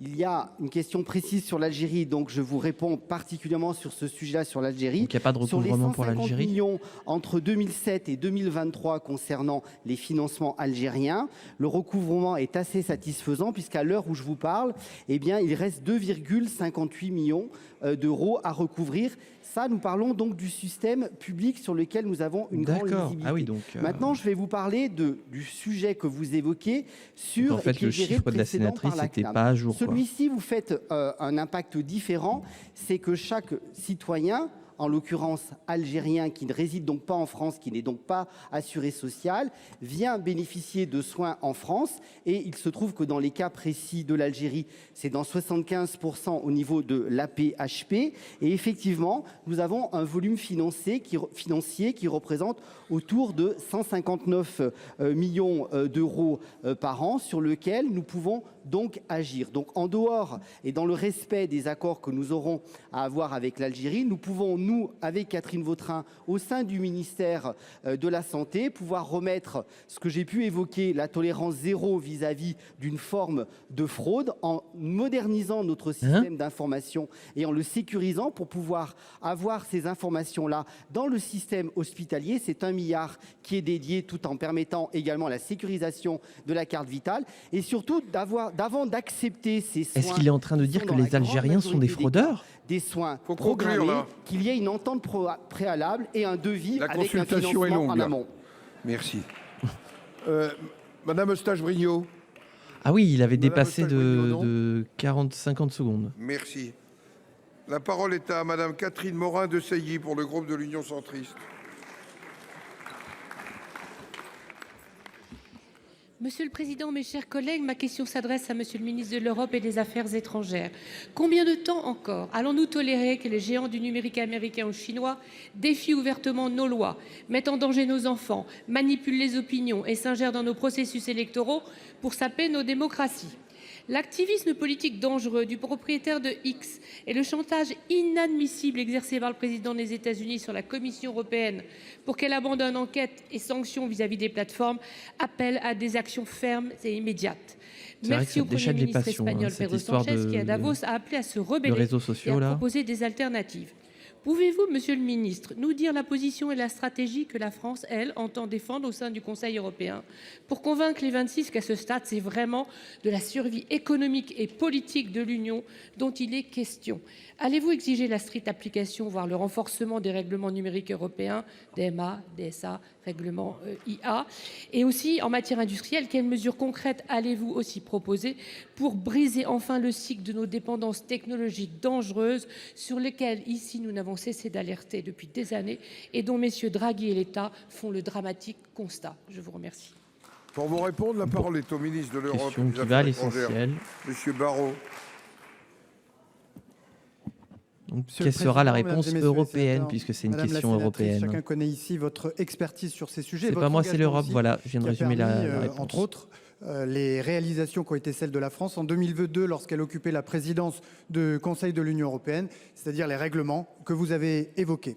Il y a une question précise sur l'Algérie, donc je vous réponds particulièrement sur ce sujet-là, sur l'Algérie. Donc il n'y a pas de recouvrement pour l'Algérie. Sur les 150 millions entre 2007 et 2023 concernant les financements algériens, le recouvrement est assez satisfaisant puisqu'à l'heure où je vous parle, eh bien, il reste 2,58 millions d'euros à recouvrir. Ça, nous parlons donc du système public sur lequel nous avons une grande visibilité. Ah oui, donc, Maintenant, je vais vous parler du sujet que vous évoquez sur... Donc en fait, le chiffre de la sénatrice n'était pas à jour. Celui-ci, vous faites un impact différent, c'est que chaque citoyen en l'occurrence algérien, qui ne réside donc pas en France, qui n'est donc pas assuré social, vient bénéficier de soins en France. Et il se trouve que dans les cas précis de l'Algérie, c'est dans 75% au niveau de l'AP-HP. Et effectivement, nous avons un volume financier qui représente autour de 159 millions d'euros par an, sur lequel nous pouvons donc agir. Donc en dehors et dans le respect des accords que nous aurons à avoir avec l'Algérie, nous pouvons, nous, avec Catherine Vautrin, au sein du ministère de la Santé, pouvoir remettre ce que j'ai pu évoquer, la tolérance zéro vis-à-vis d'une forme de fraude, en modernisant notre système d'information et en le sécurisant pour pouvoir avoir ces informations-là dans le système hospitalier. C'est 1 milliard qui est dédié, tout en permettant également la sécurisation de la carte vitale et surtout d'avant d'accepter ces soins. Est-ce qu'il est en train de dire que les Algériens sont des fraudeurs? Des soins programmés, qu'il y ait une entente préalable et un devis avec un financement en amont. Merci. Madame Eustache-Brinio. Ah oui, il avait dépassé de 40-50 secondes. Merci. La parole est à Madame Catherine Morin-Desailly pour le groupe de l'Union centriste. Monsieur le Président, mes chers collègues, ma question s'adresse à Monsieur le ministre de l'Europe et des Affaires étrangères. Combien de temps encore allons-nous tolérer que les géants du numérique américain ou chinois défient ouvertement nos lois, mettent en danger nos enfants, manipulent les opinions et s'ingèrent dans nos processus électoraux pour saper nos démocraties ? L'activisme politique dangereux du propriétaire de X et le chantage inadmissible exercé par le président des États-Unis sur la Commission européenne pour qu'elle abandonne enquêtes et sanctions vis-à-vis des plateformes appellent à des actions fermes et immédiates. Merci au Premier ministre espagnol Pedro Sánchez qui, à Davos, a appelé à se rebeller et à proposer des alternatives. Pouvez-vous, Monsieur le Ministre, nous dire la position et la stratégie que la France, elle, entend défendre au sein du Conseil européen pour convaincre les 26 qu'à ce stade, c'est vraiment de la survie économique et politique de l'Union dont il est question? Allez-vous exiger la stricte application, voire le renforcement des règlements numériques européens, DMA, DSA, règlement IA? Et aussi, en matière industrielle, quelles mesures concrètes allez-vous aussi proposer pour briser enfin le cycle de nos dépendances technologiques dangereuses sur lesquelles, ici, nous n'avons cessé d'alerter depuis des années et dont messieurs Draghi et l'État font le dramatique constat? Je vous remercie. Pour vous répondre, la parole est au ministre de l'Europe et des Affaires étrangères, Monsieur Barrot. Quelle sera la réponse européenne, puisque c'est une question européenne? Chacun connaît ici votre expertise sur ces sujets. C'est pas moi, c'est l'Europe. Voilà, je viens de résumer la réponse. Entre autres, les réalisations qui ont été celles de la France en 2022 lorsqu'elle occupait la présidence du Conseil de l'Union européenne, c'est-à-dire les règlements que vous avez évoqués.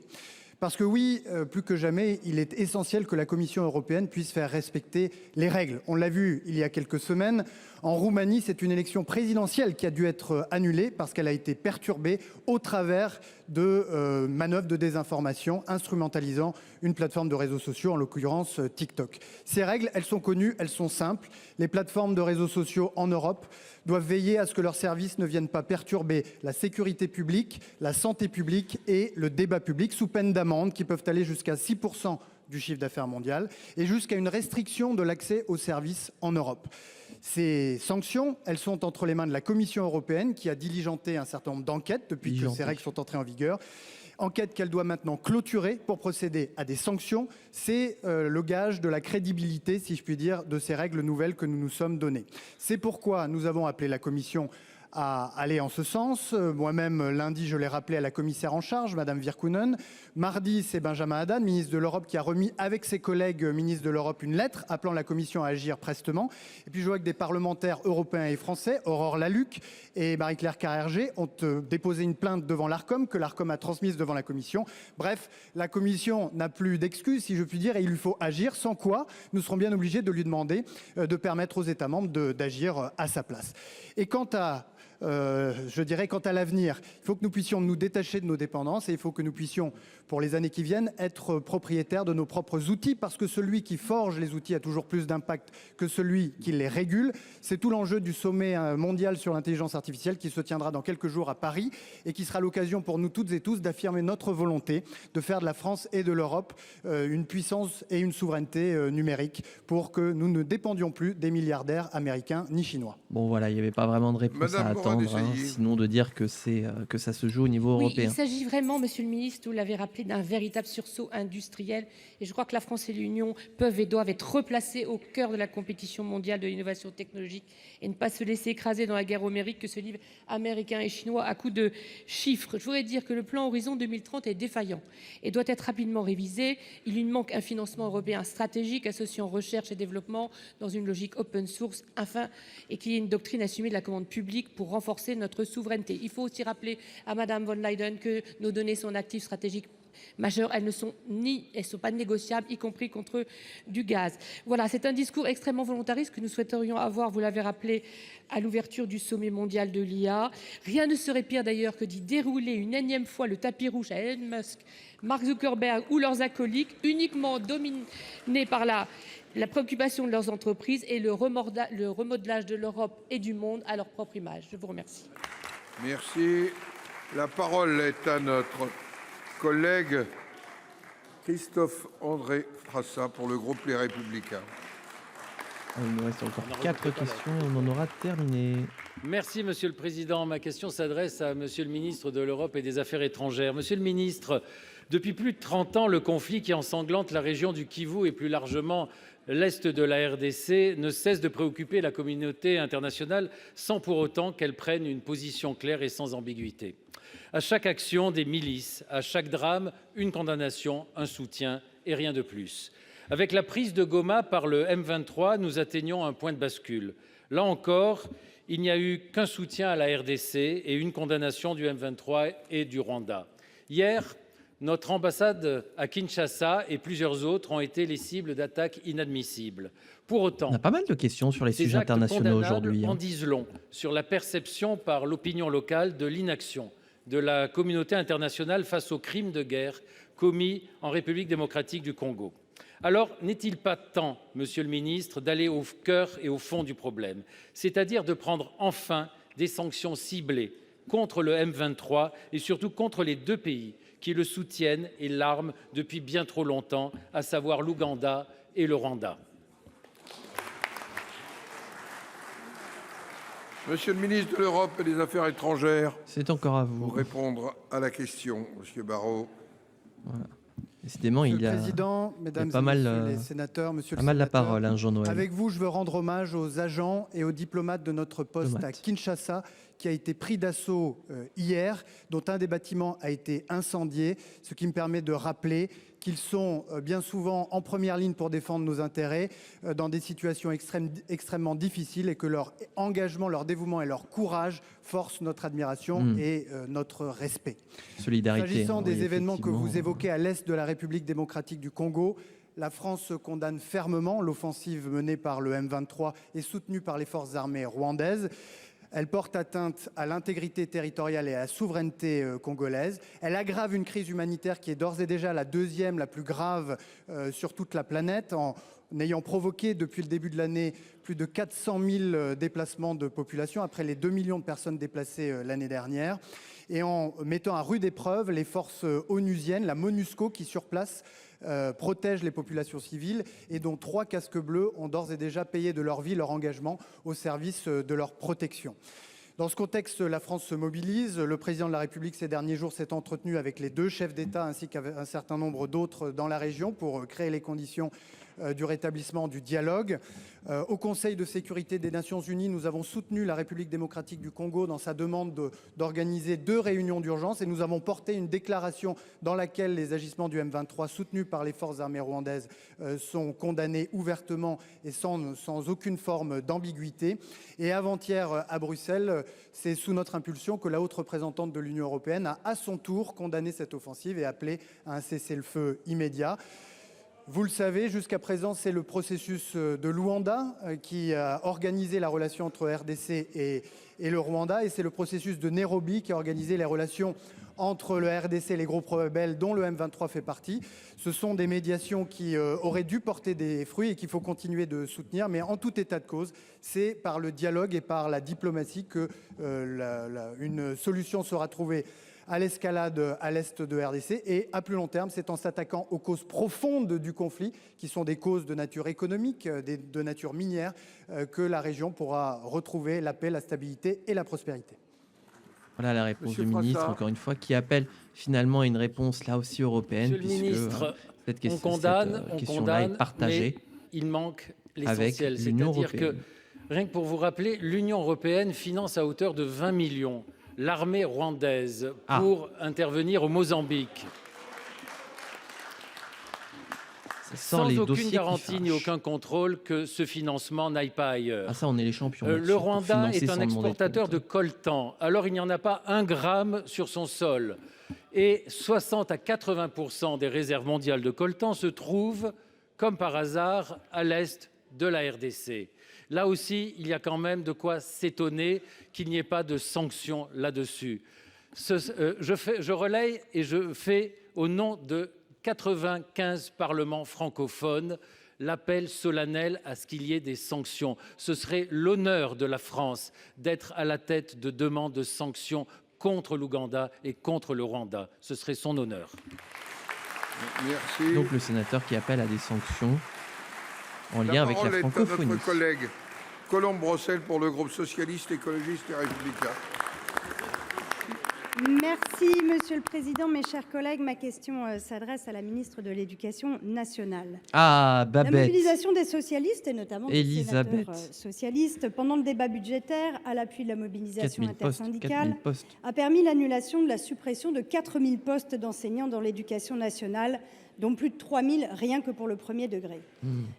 Parce que oui, plus que jamais, il est essentiel que la Commission européenne puisse faire respecter les règles. On l'a vu il y a quelques semaines. En Roumanie, c'est une élection présidentielle qui a dû être annulée parce qu'elle a été perturbée au travers de manœuvres de désinformation instrumentalisant une plateforme de réseaux sociaux, en l'occurrence TikTok. Ces règles, elles sont connues, elles sont simples. Les plateformes de réseaux sociaux en Europe doivent veiller à ce que leurs services ne viennent pas perturber la sécurité publique, la santé publique et le débat public, sous peine d'amendes qui peuvent aller jusqu'à 6% du chiffre d'affaires mondial et jusqu'à une restriction de l'accès aux services en Europe. Ces sanctions, elles sont entre les mains de la Commission européenne qui a diligenté un certain nombre d'enquêtes depuis que ces règles sont entrées en vigueur. Enquête qu'elle doit maintenant clôturer pour procéder à des sanctions. C'est le gage de la crédibilité, si je puis dire, de ces règles nouvelles que nous nous sommes données. C'est pourquoi nous avons appelé la Commission à aller en ce sens. Moi-même, lundi, je l'ai rappelé à la commissaire en charge, Madame Virkkunen. Mardi, c'est Benjamin Haddad, ministre de l'Europe, qui a remis avec ses collègues ministres de l'Europe une lettre appelant la Commission à agir prestement. Et puis je vois que des parlementaires européens et français, Aurore Lalucq et Marie-Claire Carrère-Gé, ont déposé une plainte devant l'Arcom, que l'Arcom a transmise devant la Commission. Bref, la Commission n'a plus d'excuses, si je puis dire, et il lui faut agir, sans quoi nous serons bien obligés de lui demander de permettre aux États membres d'agir à sa place. Et quant à l'avenir, il faut que nous puissions nous détacher de nos dépendances et il faut que nous puissions, pour les années qui viennent, être propriétaires de nos propres outils, parce que celui qui forge les outils a toujours plus d'impact que celui qui les régule. C'est tout l'enjeu du sommet mondial sur l'intelligence artificielle qui se tiendra dans quelques jours à Paris et qui sera l'occasion pour nous toutes et tous d'affirmer notre volonté de faire de la France et de l'Europe une puissance et une souveraineté numérique pour que nous ne dépendions plus des milliardaires américains ni chinois. Bon voilà, il n'y avait pas vraiment de réponse à attendre, sinon de dire que ça se joue au niveau Oui, européen. il s'agit vraiment, monsieur le ministre, vous l'avez rappelé, d'un véritable sursaut industriel. Et je crois que la France et l'Union peuvent et doivent être replacées au cœur de la compétition mondiale de l'innovation technologique et ne pas se laisser écraser dans la guerre homérique que se livrent Américains et Chinois à coups de chiffres. Je voudrais dire que le plan Horizon 2030 est défaillant et doit être rapidement révisé. Il lui manque un financement européen stratégique associant recherche et développement dans une logique open source, afin et qu'il y ait une doctrine assumée de la commande publique pour renforcer notre souveraineté. Il faut aussi rappeler à Madame von Leyen que nos données sont un actif stratégique majeur. Elles ne sont pas négociables, y compris contre du gaz. Voilà, c'est un discours extrêmement volontariste que nous souhaiterions avoir, vous l'avez rappelé, à l'ouverture du sommet mondial de l'IA. Rien ne serait pire d'ailleurs que d'y dérouler une énième fois le tapis rouge à Elon Musk, Mark Zuckerberg ou leurs acolytes, uniquement dominés par la préoccupation de leurs entreprises et le remodelage de l'Europe et du monde à leur propre image. Je vous remercie. Merci. La parole est à notre collègue Christophe-André Frassa pour le groupe Les Républicains. Il nous reste encore 4 questions et on en aura terminé. Merci, Monsieur le Président. Ma question s'adresse à Monsieur le ministre de l'Europe et des Affaires étrangères. Monsieur le ministre, depuis plus de 30 ans, le conflit qui ensanglante la région du Kivu et plus largement l'Est de la RDC ne cesse de préoccuper la communauté internationale sans pour autant qu'elle prenne une position claire et sans ambiguïté. À chaque action, des milices, à chaque drame, une condamnation, un soutien et rien de plus. Avec la prise de Goma par le M23, nous atteignons un point de bascule. Là encore, il n'y a eu qu'un soutien à la RDC et une condamnation du M23 et du Rwanda. Hier, notre ambassade à Kinshasa et plusieurs autres ont été les cibles d'attaques inadmissibles. Pour autant, on a pas mal de questions sur les sujets internationaux aujourd'hui. En disent long sur la perception par l'opinion locale de l'inaction de la communauté internationale face aux crimes de guerre commis en République démocratique du Congo. Alors, n'est-il pas temps, Monsieur le ministre, d'aller au cœur et au fond du problème, c'est-à-dire de prendre enfin des sanctions ciblées contre le M23 et surtout contre les deux pays qui le soutiennent et l'arment depuis bien trop longtemps, à savoir l'Ouganda et le Rwanda? Monsieur le ministre de l'Europe et des Affaires étrangères. C'est encore à vous. Pour répondre à la question, Monsieur Barrot. Voilà. Décidément, il y a pas mal, les sénateurs, monsieur pas le mal la sénateur, parole, Jean-Noël. Avec vous, je veux rendre hommage aux agents et aux diplomates de notre poste à Kinshasa qui a été pris d'assaut hier, dont un des bâtiments a été incendié, ce qui me permet de rappeler qu'ils sont bien souvent en première ligne pour défendre nos intérêts dans des situations extrêmement difficiles et que leur engagement, leur dévouement et leur courage forcent notre admiration et notre respect. Solidarité. S'agissant des événements que vous évoquez à l'est de la République démocratique du Congo, la France condamne fermement l'offensive menée par le M23 et soutenue par les forces armées rwandaises. Elle porte atteinte à l'intégrité territoriale et à la souveraineté congolaise. Elle aggrave une crise humanitaire qui est d'ores et déjà la deuxième, la plus grave sur toute la planète, en ayant provoqué depuis le début de l'année plus de 400 000 déplacements de population, après les 2 millions de personnes déplacées l'année dernière, et en mettant à rude épreuve les forces onusiennes, la MONUSCO, qui sur place protègent les populations civiles et dont 3 casques bleus ont d'ores et déjà payé de leur vie leur engagement au service de leur protection. Dans ce contexte, la France se mobilise. Le président de la République, ces derniers jours, s'est entretenu avec les 2 chefs d'État ainsi qu'un certain nombre d'autres dans la région pour créer les conditions du rétablissement du dialogue. Au Conseil de sécurité des Nations Unies, nous avons soutenu la République démocratique du Congo dans sa demande d'organiser 2 réunions d'urgence et nous avons porté une déclaration dans laquelle les agissements du M23 soutenus par les forces armées rwandaises sont condamnés ouvertement et sans aucune forme d'ambiguïté. Et avant-hier à Bruxelles, c'est sous notre impulsion que la haute représentante de l'Union européenne a à son tour condamné cette offensive et appelé à un cessez-le-feu immédiat. Vous le savez, jusqu'à présent, c'est le processus de Luanda qui a organisé la relation entre RDC et le Rwanda, et c'est le processus de Nairobi qui a organisé les relations entre le RDC et les groupes rebelles dont le M23 fait partie. Ce sont des médiations qui auraient dû porter des fruits et qu'il faut continuer de soutenir, mais en tout état de cause, c'est par le dialogue et par la diplomatie que une solution sera trouvée à l'escalade à l'est de RDC. Et à plus long terme, c'est en s'attaquant aux causes profondes du conflit, qui sont des causes de nature économique, de nature minière, que la région pourra retrouver la paix, la stabilité et la prospérité. Voilà la réponse du ministre, encore une fois, qui appelle finalement à une réponse là aussi européenne. Monsieur le ministre, cette question, on condamne, est partagée. mais il manque l'essentiel. C'est-à-dire que, rien que pour vous rappeler, l'Union européenne finance à hauteur de 20 millions l'armée rwandaise pour intervenir au Mozambique. Sans aucune garantie ni aucun contrôle que ce financement n'aille pas ailleurs. Ah ça, on est les champions. Le Rwanda est un exportateur de coltan. Alors il n'y en a pas un gramme sur son sol. Et 60 à 80% des réserves mondiales de coltan se trouvent, comme par hasard, à l'est de la RDC. Là aussi, il y a quand même de quoi s'étonner qu'il n'y ait pas de sanctions là-dessus. Je relaye et je fais au nom de 95 parlements francophones l'appel solennel à ce qu'il y ait des sanctions. Ce serait l'honneur de la France d'être à la tête de demandes de sanctions contre l'Ouganda et contre le Rwanda. Ce serait son honneur. Merci. Donc le sénateur qui appelle à des sanctions en lien avec la francophonie. La parole est à notre collègue Colombe Brossel pour le groupe socialiste, écologiste et républicain. Merci Monsieur le Président, mes chers collègues. Ma question s'adresse à la ministre de l'Éducation nationale. Ah, Babette. La mobilisation des socialistes et notamment des sénateurs socialistes pendant le débat budgétaire à l'appui de la mobilisation intersyndicale a permis l'annulation de la suppression de 4000 postes d'enseignants dans l'éducation nationale, dont plus de 3000 rien que pour le premier degré.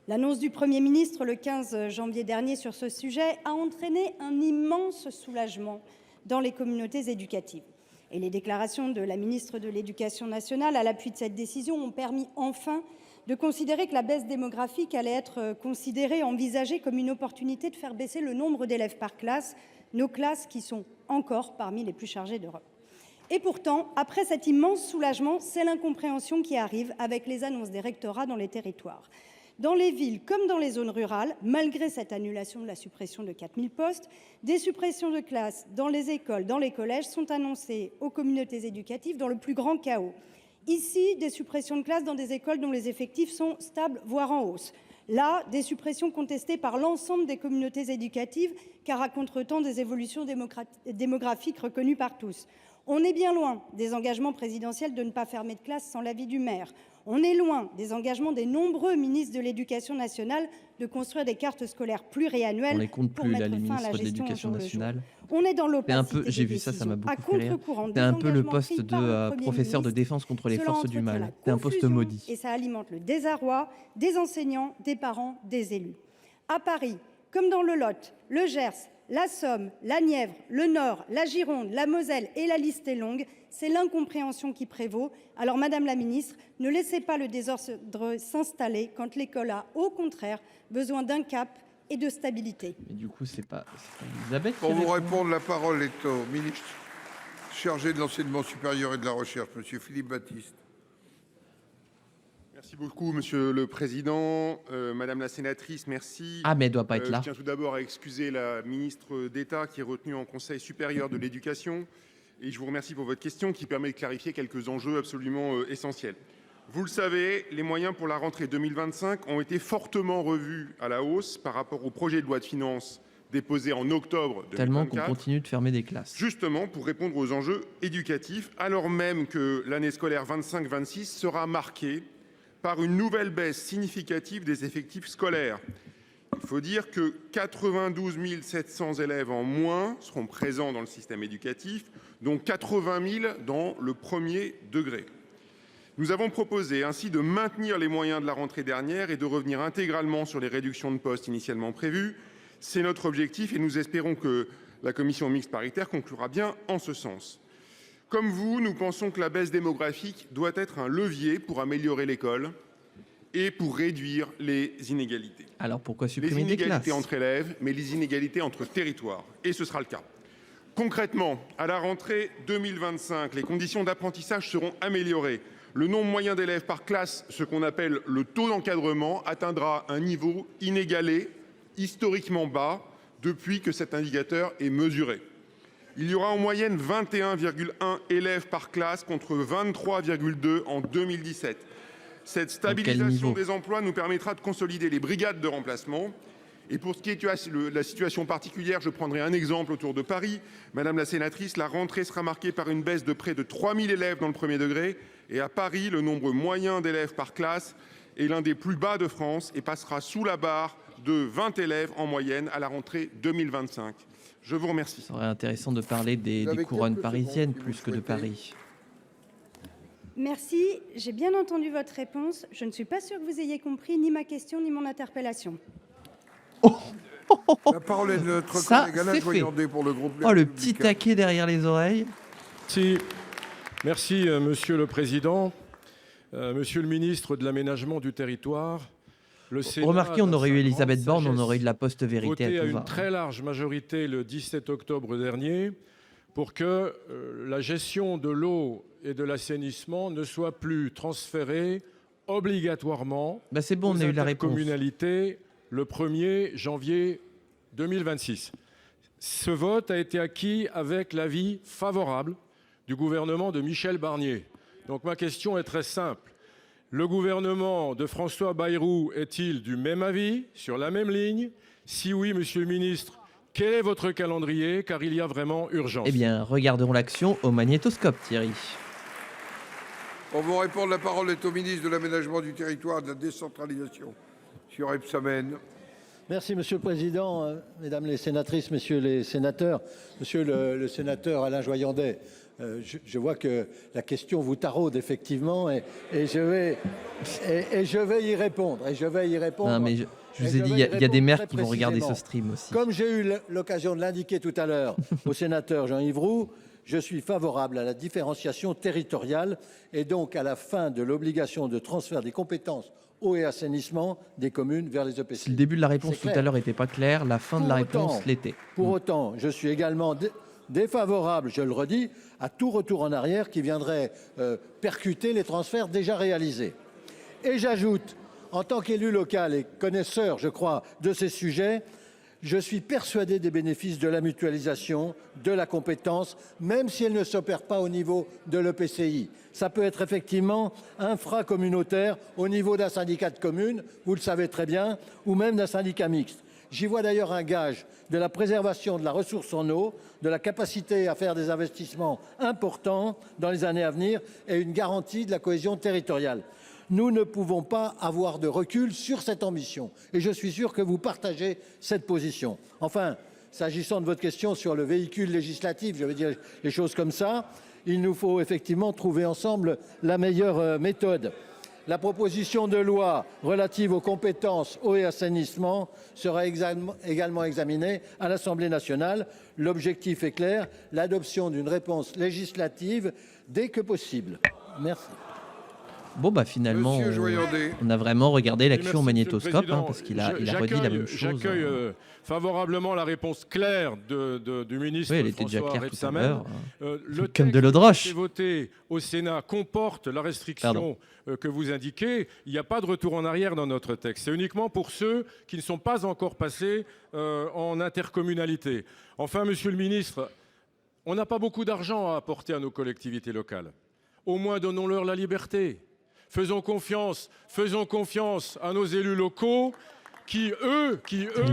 L'annonce du Premier ministre le 15 janvier dernier sur ce sujet a entraîné un immense soulagement dans les communautés éducatives. Et les déclarations de la ministre de l'Éducation nationale à l'appui de cette décision ont permis enfin de considérer que la baisse démographique allait être envisagée comme une opportunité de faire baisser le nombre d'élèves par classe, nos classes qui sont encore parmi les plus chargées d'Europe. Et pourtant, après cet immense soulagement, c'est l'incompréhension qui arrive avec les annonces des rectorats dans les territoires. Dans les villes comme dans les zones rurales, malgré cette annulation de la suppression de 4000 postes, des suppressions de classes dans les écoles, dans les collèges sont annoncées aux communautés éducatives dans le plus grand chaos. Ici, des suppressions de classes dans des écoles dont les effectifs sont stables, voire en hausse. Là, des suppressions contestées par l'ensemble des communautés éducatives, car à contretemps des évolutions démographiques reconnues par tous. On est bien loin des engagements présidentiels de ne pas fermer de classe sans l'avis du maire. On est loin des engagements des nombreux ministres de l'Éducation nationale de construire des cartes scolaires pluriannuelles. On les compte plus, là, les ministres de l'Éducation nationale. On est dans l'opacité. J'ai vu ça m'a beaucoup fait rire. C'est un peu le poste de professeur de défense contre les forces du mal. C'est un poste maudit. Et ça alimente le désarroi des enseignants, des parents, des élus. À Paris, comme dans le Lot, le Gers, la Somme, la Nièvre, le Nord, la Gironde, la Moselle et la liste est longue, c'est l'incompréhension qui prévaut. Alors, Madame la Ministre, ne laissez pas le désordre s'installer quand l'école a, au contraire, besoin d'un cap et de stabilité. Mais du coup, c'est pas Elisabeth. Pour vous répondre, la parole est au ministre chargé de l'enseignement supérieur et de la recherche, Monsieur Philippe Baptiste. Merci beaucoup, Monsieur le Président. Madame la sénatrice, merci. Ah, mais elle ne doit pas être là. Je tiens tout d'abord à excuser la ministre d'État qui est retenue en Conseil supérieur de l'éducation. Et je vous remercie pour votre question qui permet de clarifier quelques enjeux absolument essentiels. Vous le savez, les moyens pour la rentrée 2025 ont été fortement revus à la hausse par rapport au projet de loi de finances déposé en octobre 2024. Tellement qu'on continue de fermer des classes. Justement pour répondre aux enjeux éducatifs, alors même que l'année scolaire 25-26 sera marquée par une nouvelle baisse significative des effectifs scolaires. Il faut dire que 92 700 élèves en moins seront présents dans le système éducatif, dont 80 000 dans le premier degré. Nous avons proposé ainsi de maintenir les moyens de la rentrée dernière et de revenir intégralement sur les réductions de postes initialement prévues. C'est notre objectif et nous espérons que la commission mixte paritaire conclura bien en ce sens. Comme vous, nous pensons que la baisse démographique doit être un levier pour améliorer l'école et pour réduire les inégalités. Alors pourquoi supprimer des classes ? Les inégalités entre élèves, mais les inégalités entre territoires. Et ce sera le cas. Concrètement, à la rentrée 2025, les conditions d'apprentissage seront améliorées. Le nombre moyen d'élèves par classe, ce qu'on appelle le taux d'encadrement, atteindra un niveau inégalé, historiquement bas, depuis que cet indicateur est mesuré. Il y aura en moyenne 21,1 élèves par classe contre 23,2 en 2017. Cette stabilisation des emplois nous permettra de consolider les brigades de remplacement. Et pour ce qui est de la situation particulière, je prendrai un exemple autour de Paris. Madame la sénatrice, la rentrée sera marquée par une baisse de près de 3000 élèves dans le premier degré. Et à Paris, le nombre moyen d'élèves par classe est l'un des plus bas de France et passera sous la barre de 20 élèves en moyenne à la rentrée 2025. Je vous remercie. Ça serait intéressant de parler des couronnes parisiennes plus que de Paris. Merci, j'ai bien entendu votre réponse. Je ne suis pas sûre que vous ayez compris ni ma question ni mon interpellation. La parole est de notre collègue Alain Joyandet pour le groupe Les Oh, le Républicains. petit taquet derrière les oreilles. Merci, Monsieur le Président. Monsieur le ministre de l'Aménagement du Territoire, le Sénat, Remarquez, on aurait eu Elisabeth Borne, on sagesse, aurait eu de la post-vérité voté à à tout une va. très large majorité le 17 octobre dernier pour que la gestion de l'eau et de l'assainissement ne soit plus transférée obligatoirement c'est bon, on a eu la réponse. communalités le 1er janvier 2026. Ce vote a été acquis avec l'avis favorable du gouvernement de Michel Barnier. Donc ma question est très simple. Le gouvernement de François Bayrou est-il du même avis, sur la même ligne? Si oui, monsieur le ministre, quel est votre calendrier? Car il y a vraiment urgence. Eh bien, regardons l'action au magnétoscope, Thierry. Pour vous répondre, la parole est au ministre de l'Aménagement du Territoire et de la Décentralisation, M. Rebsamen. Merci, Monsieur le Président, Mesdames les sénatrices, Messieurs les sénateurs. Monsieur le sénateur Alain Joyandet, je vois que la question vous taraude effectivement et je vais y répondre. Non, mais je vous ai dit, il y a des mères qui vont regarder ce stream aussi. Comme j'ai eu l'occasion de l'indiquer tout à l'heure au sénateur Jean-Yves Roux, je suis favorable à la différenciation territoriale et donc à la fin de l'obligation de transfert des compétences eau et assainissement des communes vers les EPCI. Si le début de la réponse tout à l'heure n'était pas clair, la fin de la réponse l'était. Pour autant, je suis également défavorable, je le redis, à tout retour en arrière qui viendrait percuter les transferts déjà réalisés. Et j'ajoute, en tant qu'élu local et connaisseur, je crois, de ces sujets, je suis persuadé des bénéfices de la mutualisation, de la compétence, même si elle ne s'opère pas au niveau de l'EPCI. Ça peut être effectivement infracommunautaire au niveau d'un syndicat de communes, vous le savez très bien, ou même d'un syndicat mixte. J'y vois d'ailleurs un gage de la préservation de la ressource en eau, de la capacité à faire des investissements importants dans les années à venir et une garantie de la cohésion territoriale. Nous ne pouvons pas avoir de recul sur cette ambition. Et je suis sûr que vous partagez cette position. Enfin, s'agissant de votre question sur le véhicule législatif, je vais dire les choses comme ça, il nous faut effectivement trouver ensemble la meilleure méthode. La proposition de loi relative aux compétences eau et assainissement sera également examinée à l'Assemblée nationale. L'objectif est clair, l'adoption d'une réponse législative dès que possible. Merci. Bon, finalement, on a vraiment regardé l'action au magnétoscope, parce qu'il a redit la même chose. J'accueille favorablement la réponse claire du ministre François Rebsamen. Le comme de l'eau de roche. Qui est voté au Sénat comporte la restriction que vous indiquez. Il n'y a pas de retour en arrière dans notre texte. C'est uniquement pour ceux qui ne sont pas encore passés en intercommunalité. Enfin, monsieur le ministre, on n'a pas beaucoup d'argent à apporter à nos collectivités locales. Au moins, donnons-leur la liberté. Faisons confiance à nos élus locaux qui, eux,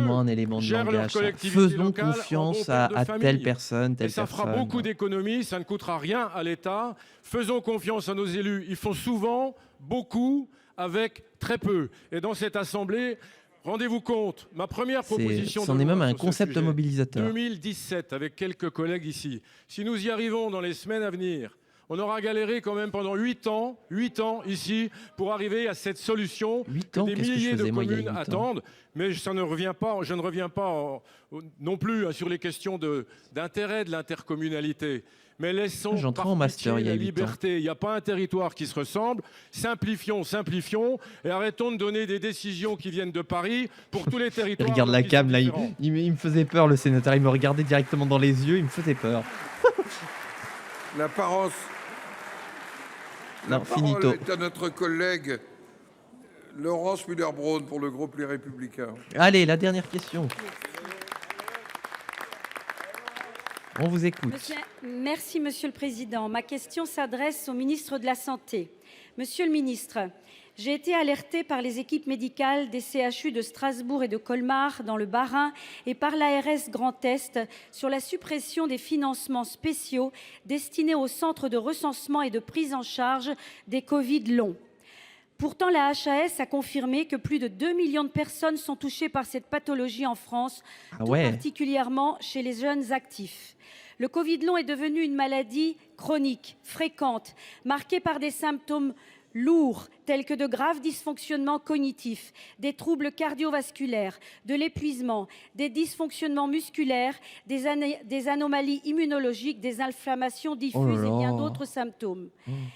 un élément de gèrent leur collectivité Faisons locale confiance en bon père à de famille. telle personne, telle Et ça personne. fera beaucoup d'économies, ça ne coûtera rien à l'État. Faisons confiance à nos élus. Ils font souvent beaucoup avec très peu. Et dans cette Assemblée, rendez-vous compte, ma première proposition c'en est même un concept mobilisateur. 2017, avec quelques collègues ici. Si nous y arrivons dans les semaines à venir, on aura galéré quand même pendant 8 ans ici, pour arriver à cette solution que des milliers de communes attendent. Mais je ne reviens pas non plus sur les questions d'intérêt de l'intercommunalité. Mais laissons la liberté. Il n'y a pas un territoire qui se ressemble. Simplifions et arrêtons de donner des décisions qui viennent de Paris pour tous les territoires. Il regarde la cam, là, il me faisait peur, le sénateur. Il me regardait directement dans les yeux, il me faisait peur. La parole est à notre collègue Laurence Muller-Bronn pour le groupe Les Républicains. Allez, la dernière question. On vous écoute. Merci, Monsieur le Président. Ma question s'adresse au ministre de la Santé. Monsieur le ministre, j'ai été alertée par les équipes médicales des CHU de Strasbourg et de Colmar, dans le Bas-Rhin, et par l'ARS Grand Est sur la suppression des financements spéciaux destinés aux centres de recensement et de prise en charge des Covid longs. Pourtant, la HAS a confirmé que plus de 2 millions de personnes sont touchées par cette pathologie en France, tout particulièrement chez les jeunes actifs. Le Covid long est devenu une maladie chronique, fréquente, marquée par des symptômes lourds tels que de graves dysfonctionnements cognitifs, des troubles cardiovasculaires, de l'épuisement, des dysfonctionnements musculaires, des anomalies immunologiques, des inflammations diffuses et bien d'autres symptômes.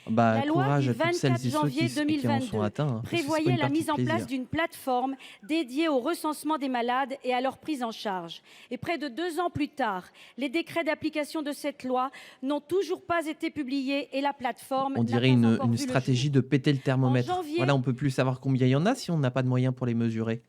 La loi du 24 janvier 2022 prévoyait la mise en place d'une plateforme dédiée au recensement des malades et à leur prise en charge. Et près de 2 ans plus tard, les décrets d'application de cette loi n'ont toujours pas été publiés et la plateforme On dirait une stratégie de péter le thermomètre. Voilà, on ne peut plus savoir combien il y en a si on n'a pas de moyens pour les mesurer.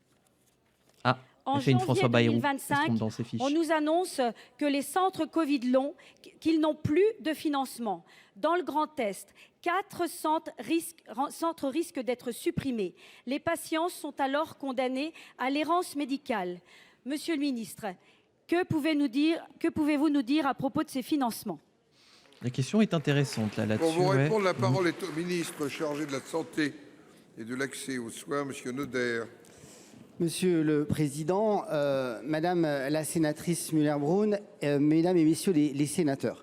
Ah, en janvier 2025, on nous annonce que les centres Covid longs, qu'ils n'ont plus de financement. Dans le Grand Est, 4 centres risquent d'être supprimés. Les patients sont alors condamnés à l'errance médicale. Monsieur le ministre, que pouvez-vous nous dire à propos de ces financements ? La question est intéressante là-dessus. Pour vous répondre, la parole est au ministre chargé de la Santé et de l'accès aux soins, Monsieur Noder. Monsieur le Président, Madame la sénatrice Müller-Bronn, Mesdames et Messieurs les sénateurs,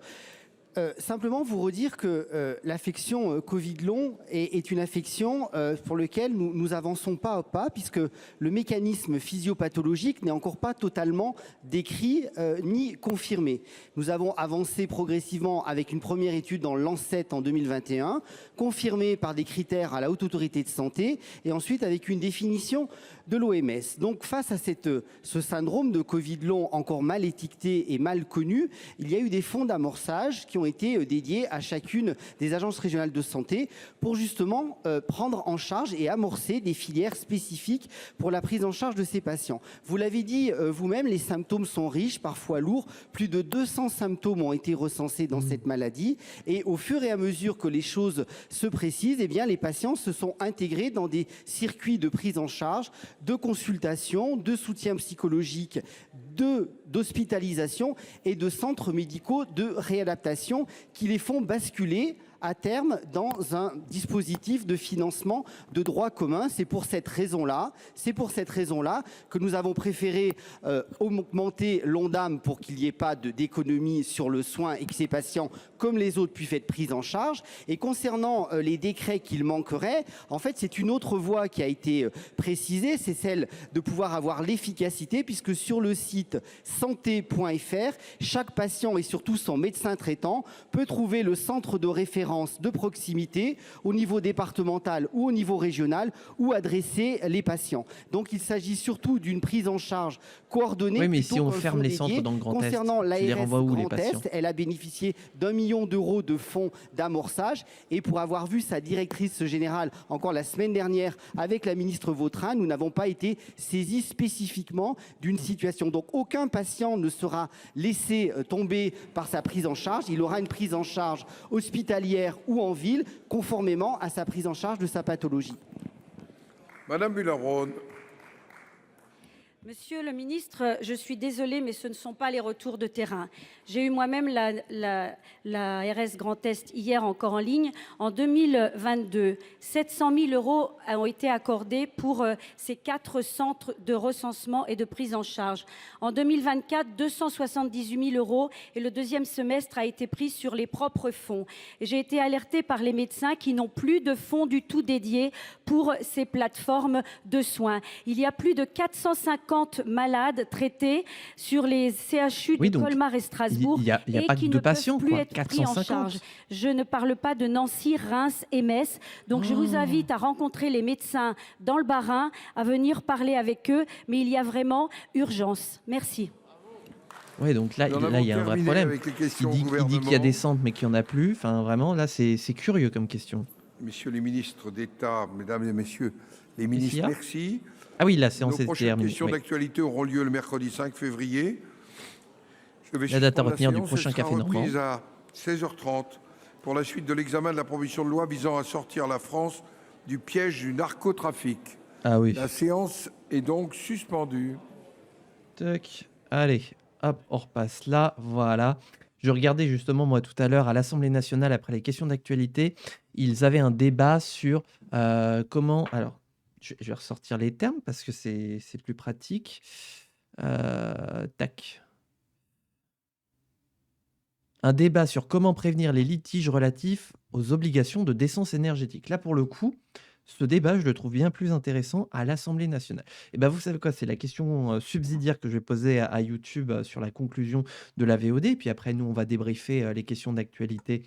simplement vous redire que l'affection Covid long est une affection pour laquelle nous avançons pas à pas, puisque le mécanisme physiopathologique n'est encore pas totalement décrit ni confirmé. Nous avons avancé progressivement avec une première étude dans Lancet en 2021, confirmée par des critères à la Haute Autorité de Santé, et ensuite avec une définition de l'OMS. Donc face à ce syndrome de Covid long encore mal étiqueté et mal connu, il y a eu des fonds d'amorçage qui ont été dédiés à chacune des agences régionales de santé pour justement prendre en charge et amorcer des filières spécifiques pour la prise en charge de ces patients. Vous l'avez dit vous-même, les symptômes sont riches, parfois lourds. Plus de 200 symptômes ont été recensés dans cette maladie, et au fur et à mesure que les choses se précisent, eh bien, les patients se sont intégrés dans des circuits de prise en charge, de consultation, de soutien psychologique, d'hospitalisation et de centres médicaux de réadaptation qui les font basculer à terme dans un dispositif de financement de droit commun. C'est pour cette raison-là que nous avons préféré augmenter l'Ondam pour qu'il n'y ait pas d'économie sur le soin et que ces patients, comme les autres, puissent être pris en charge. Et concernant les décrets qu'il manquerait, en fait, c'est une autre voie qui a été précisée, c'est celle de pouvoir avoir l'efficacité, puisque sur le site santé.fr, chaque patient et surtout son médecin traitant peut trouver le centre de référence de proximité au niveau départemental ou au niveau régional où adresser les patients. Donc il s'agit surtout d'une prise en charge coordonnée. Oui, mais si on ferme les centres dans le Grand Est, concernant l'ARS Grand Est, elle a bénéficié d'1 million d'euros de fonds d'amorçage, et pour avoir vu sa directrice générale encore la semaine dernière avec la ministre Vautrin, nous n'avons pas été saisis spécifiquement d'une situation. Donc aucun patient ne sera laissé tomber par sa prise en charge. Il aura une prise en charge hospitalière ou en ville, conformément à sa prise en charge de sa pathologie. Madame Müller-Bronn. Monsieur le ministre, je suis désolée, mais ce ne sont pas les retours de terrain. J'ai eu moi-même la RS Grand Est hier encore en ligne. En 2022, 700 000 euros ont été accordés pour ces 4 centres de recensement et de prise en charge. En 2024, 278 000 euros, et le deuxième semestre a été pris sur les propres fonds. J'ai été alertée par les médecins qui n'ont plus de fonds du tout dédiés pour ces plateformes de soins. Il y a plus de 450 malades traités sur les CHU de Colmar et Strasbourg, y a pas qui de ne patients, peuvent plus quoi. être pris en charge. Je ne parle pas de Nancy, Reims et Metz. Donc je vous invite à rencontrer les médecins dans le Bas-Rhin, à venir parler avec eux, mais il y a vraiment urgence. Merci. Oui, donc là, il y a un vrai problème. Il dit qu'il y a des centres, mais qu'il n'y en a plus. Enfin, vraiment, là, c'est curieux comme question. Messieurs les ministres d'État, mesdames et messieurs les ministres, merci. Ah oui, la séance est terminée. Nos prochaines questions d'actualité auront lieu le mercredi 5 février. La date à retenir du prochain Café Normand. À 16h30 pour la suite de l'examen de la proposition de loi visant à sortir la France du piège du narcotrafic. Ah oui. La séance est donc suspendue. Tac. Allez, hop, on repasse là. Voilà. Je regardais justement, moi, tout à l'heure, à l'Assemblée nationale, après les questions d'actualité, ils avaient un débat sur comment... Alors, je vais ressortir les termes parce que c'est plus pratique. Tac. Un débat sur comment prévenir les litiges relatifs aux obligations de décence énergétique. Là, pour le coup, ce débat, je le trouve bien plus intéressant à l'Assemblée nationale. Et ben, vous savez quoi, c'est la question subsidiaire que je vais poser à YouTube sur la conclusion de la VOD. Puis après, nous, on va débriefer les questions d'actualité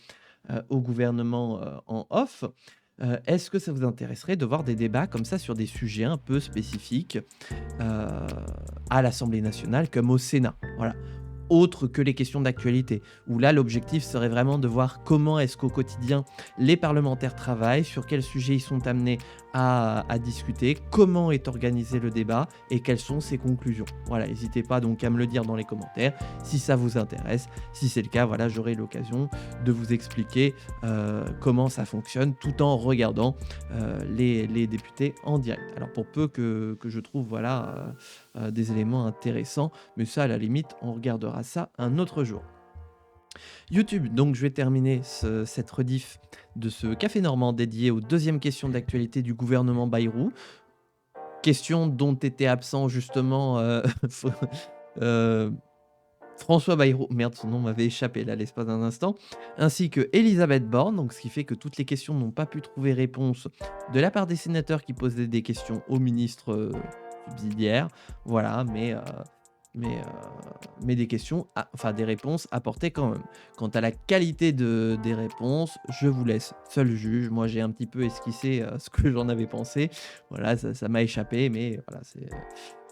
au gouvernement en off. Est-ce que ça vous intéresserait de voir des débats comme ça sur des sujets un peu spécifiques à l'Assemblée nationale comme au Sénat? Voilà. Autre que les questions d'actualité, où là l'objectif serait vraiment de voir comment est-ce qu'au quotidien les parlementaires travaillent, sur quels sujets ils sont amenés à discuter, comment est organisé le débat et quelles sont ses conclusions. Voilà, n'hésitez pas donc à me le dire dans les commentaires si ça vous intéresse. Si c'est le cas, voilà, j'aurai l'occasion de vous expliquer comment ça fonctionne tout en regardant les députés en direct. Alors pour peu que je trouve voilà, des éléments intéressants, mais ça à la limite on regardera ça un autre jour. YouTube, donc je vais terminer cette rediff de ce Café Normand dédié aux deuxièmes questions d'actualité du gouvernement Bayrou. Question dont était absent justement François Bayrou, merde son nom m'avait échappé là l'espace d'un instant, ainsi que Elisabeth Borne, donc ce qui fait que toutes les questions n'ont pas pu trouver réponse de la part des sénateurs qui posaient des questions au ministre subsidiaire, voilà, mais des questions, enfin des réponses apportées quand même. Quant à la qualité des réponses, je vous laisse seul juge. Moi j'ai un petit peu esquissé ce que j'en avais pensé. Voilà, ça m'a échappé, mais voilà,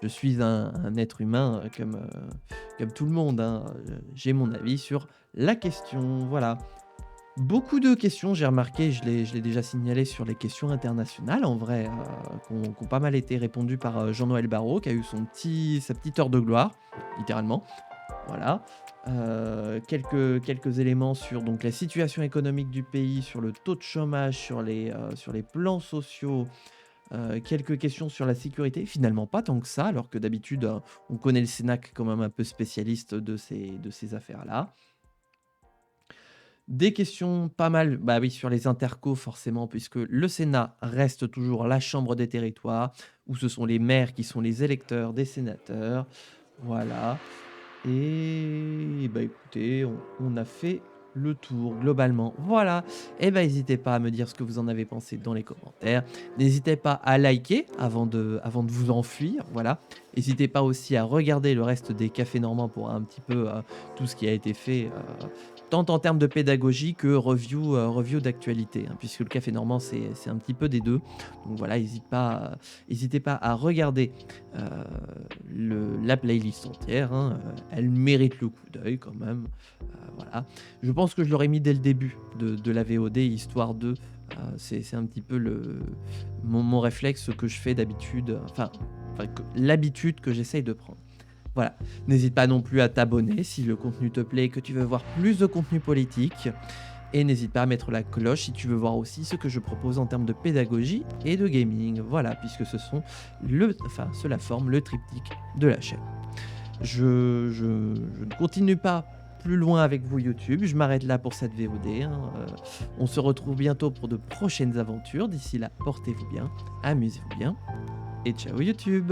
je suis un être humain comme tout le monde. Hein. J'ai mon avis sur la question. Voilà. Beaucoup de questions, j'ai remarqué, je l'ai déjà signalé sur les questions internationales, en vrai, qui ont pas mal été répondues par Jean-Noël Barrot, qui a eu sa petite heure de gloire, littéralement. Voilà. Quelques éléments sur donc, la situation économique du pays, sur le taux de chômage, sur les plans sociaux, quelques questions sur la sécurité, finalement pas tant que ça, alors que d'habitude, on connaît le Sénat quand même un peu spécialiste de ces affaires-là. Des questions pas mal, bah oui, sur les intercos forcément, puisque le Sénat reste toujours la chambre des territoires, où ce sont les maires qui sont les électeurs des sénateurs. Voilà. Et bah écoutez, on a fait le tour globalement. Voilà. Et bah n'hésitez pas à me dire ce que vous en avez pensé dans les commentaires. N'hésitez pas à liker avant de vous enfuir. Voilà. N'hésitez pas aussi à regarder le reste des cafés normands pour un petit peu tout ce qui a été fait. Tant en termes de pédagogie que review d'actualité, hein, puisque le Café Normand, c'est un petit peu des deux. Donc voilà, n'hésitez pas à regarder la playlist entière. Hein, elle mérite le coup d'œil quand même. Voilà. Je pense que je l'aurais mis dès le début de la VOD, histoire de... c'est un petit peu mon réflexe que je fais d'habitude, l'habitude que j'essaye de prendre. Voilà, n'hésite pas non plus à t'abonner si le contenu te plaît et que tu veux voir plus de contenu politique. Et n'hésite pas à mettre la cloche si tu veux voir aussi ce que je propose en termes de pédagogie et de gaming. Voilà, puisque cela forme le triptyque de la chaîne. Je ne continue pas plus loin avec vous YouTube, je m'arrête là pour cette VOD. Hein. On se retrouve bientôt pour de prochaines aventures. D'ici là, portez-vous bien, amusez-vous bien et ciao YouTube.